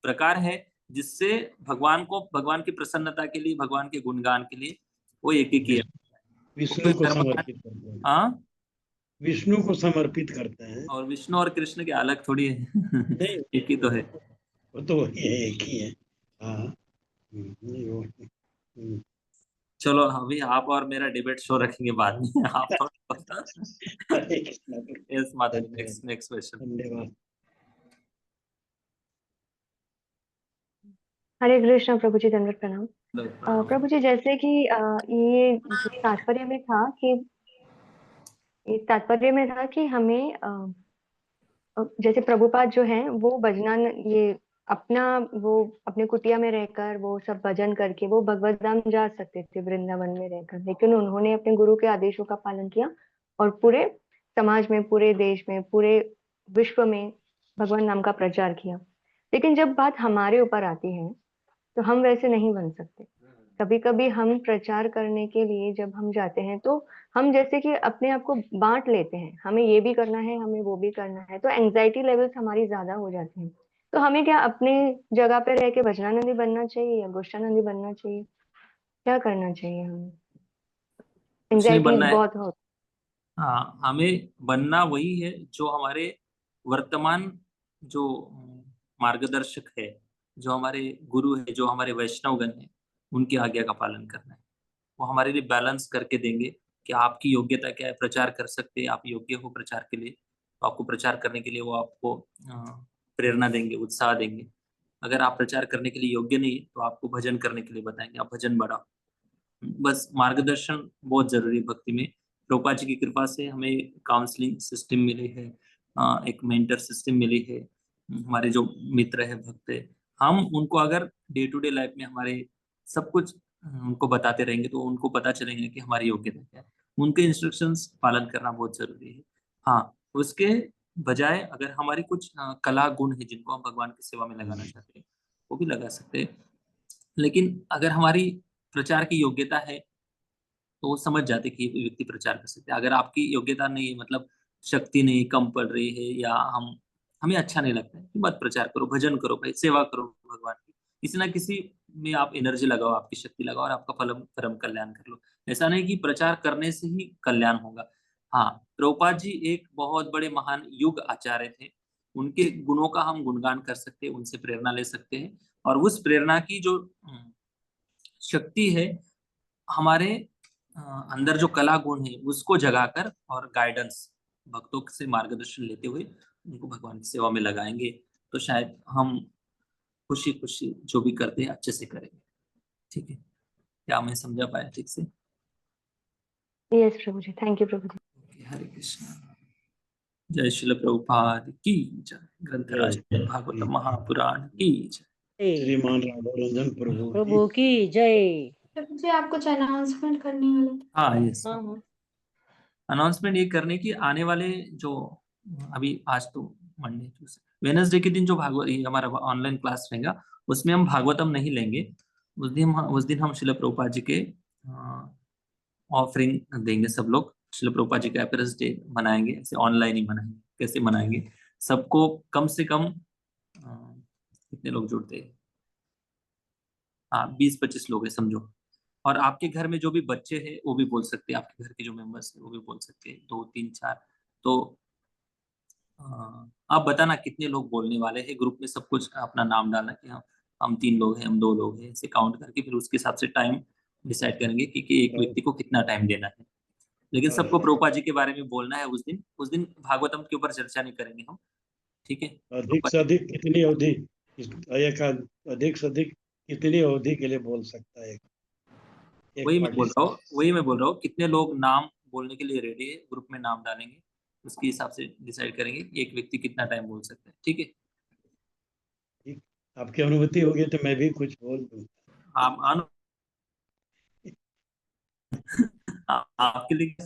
प्रकार है, जिससे भगवान की प्रसन्नता के लिए, भगवान के गुणगान के लिए वो यज्ञ किया। विष्णु को समर्पित करते हैं। हाँ, विष्णु को समर्पित करते हैं। और विष्णु और कृष्ण के अलग थोड़ी है। नहीं, एक ही तो है। वो तो वही है, एक ही है। हाँ, नहीं वो चलो अभी आप और मेरा डिबेट शो रखेंगे बाद में। आप थोड़ा हरे कृष्णा प्रभु। यस माता, नेक्स्ट क्वेश्चन। धन्यवाद। हरे कृष्ण प्रभु जी, दंडवत प्रणाम। प्रभु जी, जैसे कि ये तात्पर्य में था कि हमें जैसे प्रभुपाद जो हैं वो ये वो अपने कुटिया में रहकर वो सब भजन करके वो भगवत धाम जा सकते थे वृंदावन में रहकर, लेकिन उन्होंने अपने गुरु के आदेशों का पालन किया और पूरे समाज में, पूरे देश में, पूरे विश्व में भगवान नाम का प्रचार किया। लेकिन जब बात हमारे ऊपर आती है तो हम वैसे नहीं बन सकते। कभी कभी हम प्रचार करने के लिए जब हम जाते हैं तो हम जैसे कि अपने आप को बांट लेते हैं, हमें ये भी करना है, हमें वो भी करना है, तो एंजाइटी लेवल्स हमारी ज्यादा हो जाती हैं। तो हमें क्या अपने जगह पे रह के भजनानंदी बनना चाहिए या गोष्ठानंदी बनना चाहिए? क्या करना चाहिए हमें? कुछ नहीं एंजाइटीज बनना है। बहुत हो। हाँ, हमें बनना वही है जो हमारे वर्तमान जो मार्गदर्शक है, जो हमारे गुरु है, जो हमारे वैष्णवगण है, उनकी आज्ञा का पालन करना है। वो हमारे लिए बैलेंस करके देंगे, कि आपकी योग्यता क्या है, प्रचार कर सकते हैं, आप योग्य हो प्रचार के लिए, तो आपको प्रचार करने के लिए वो आपको प्रेरणा देंगे, उत्साह देंगे। अगर आप प्रचार करने के लिए योग्य नहीं तो आपको भजन करने के लिए बताएंगे, आप भजन बढ़ाओ। बस मार्गदर्शन बहुत जरूरी है भक्ति में। प्रभुपाद जी की कृपा से हमें काउंसलिंग सिस्टम मिली है, एक मेंटर सिस्टम मिली है। हमारे जो मित्र है, भक्त है, हम उनको अगर डे टू डे लाइफ में हमारे सब कुछ उनको बताते रहेंगे तो उनको पता चलेंगे कि हमारी योग्यता क्या है। उनके इंस्ट्रक्शंस पालन करना बहुत जरूरी है। हाँ, उसके बजाय अगर हमारी कुछ कला गुण है जिनको हम भगवान की सेवा में लगाना चाहते हैं, वो भी लगा सकते हैं। लेकिन अगर हमारी प्रचार की योग्यता है तो वो समझ जाते कि ये व्यक्ति प्रचार कर सकते हैं। अगर आपकी योग्यता नहीं है, मतलब शक्ति नहीं, कम पड़ रही है, या हमें अच्छा नहीं लगता है, तो मत प्रचार करो, भजन करो भाई, सेवा करो भगवान की। किसी ना किसी में आप एनर्जी लगाओ, आपकी शक्ति लगाओ, और आपका फलम परम कल्याण कर लो। ऐसा नहीं कि प्रचार करने से ही कल्याण होगा। हाँ, प्रभुपाद जी एक बहुत बड़े महान युग आचार्य थे। उनके गुणों का हम गुणगान कर सकते हैं, उनसे प्रेरणा ले सकते हैं, और उस प्रेरणा की जो शक्ति है, हमारे अ, अंदर जो कला गुण है उसको जगाकर और गाइडेंस, भक्तों से मार्गदर्शन लेते हुए उनको भगवान की सेवा में लगाएंगे, तो शायद हम खुशी खुशी जो भी करते हैं अच्छे से करेंगे। ठीक है, क्या मैं समझा पाया ठीक से? Yes Prabhu ji, thank you Prabhu ji. Hare Krishna. जय श्रील प्रभुपाद की जय। ग्रंथराज भागवत महापुराण की जय। श्रीमान राघव रंजन प्रभु की प्रभु की जय। प्रभु जी, आप कुछ अनाउंसमेंट करने वाले थे? हाँ, यस। हाँ हाँ। अनाउंसमेंट ये करने की, आने वाले जो अभी आज तो मंडे ट्यूसडे वेनसडे के दिन जो भागवत ये हमारा ऑनलाइन क्लास रहेगा, उसमें हम भागवतम नहीं लेंगे। उस दिन हम शिल प्रभुपाद जी के ऑफरिंग देंगे। सब लोग शिल प्रभुपाद जी का एपरेस डे मनाएंगे, ऐसे ऑनलाइन ही मनाएंगे। कैसे मनाएंगे? सबको कम से कम कितने लोग जुड़ते हैं? हाँ, 20-25 लोग हैं समझो। और आपके घर में जो भी बच्चे हैं वो भी बोल सकते हैं, आपके घर के जो मेंबर्स हैं वो भी बोल सकते हैं, 2 3 4। तो आप बताना कितने लोग बोलने वाले हैं। ग्रुप में सब कुछ अपना नाम डालना कि हम 3 लोग हैं, हम 2 लोग हैं, ऐसे काउंट करके फिर उसके हिसाब से टाइम डिसाइड करेंगे कि एक व्यक्ति को कितना टाइम देना है। लेकिन सबको प्रभुपाद जी के बारे में बोलना है। उस दिन भागवतम के ऊपर चर्चा नहीं करेंगे हम। ठीक है? अधिक से अधिक कितनी अवधि अधिक से अधिक कितनी अवधि के लिए बोल सकता है एक वही मैं बोल रहा पार्टिसिपेंट? हूँ वही मैं बोल रहा हूँ कितने लोग नाम बोलने के लिए रेडी है, ग्रुप में नाम डालेंगे, उसके हिसाब से डिसाइड करेंगे कि एक व्यक्ति कितना टाइम बोल सकता है। ठीक है? ठीक, आपकी अनुमति होगी तो मैं भी कुछ बोल दूँ। आप आपके लिए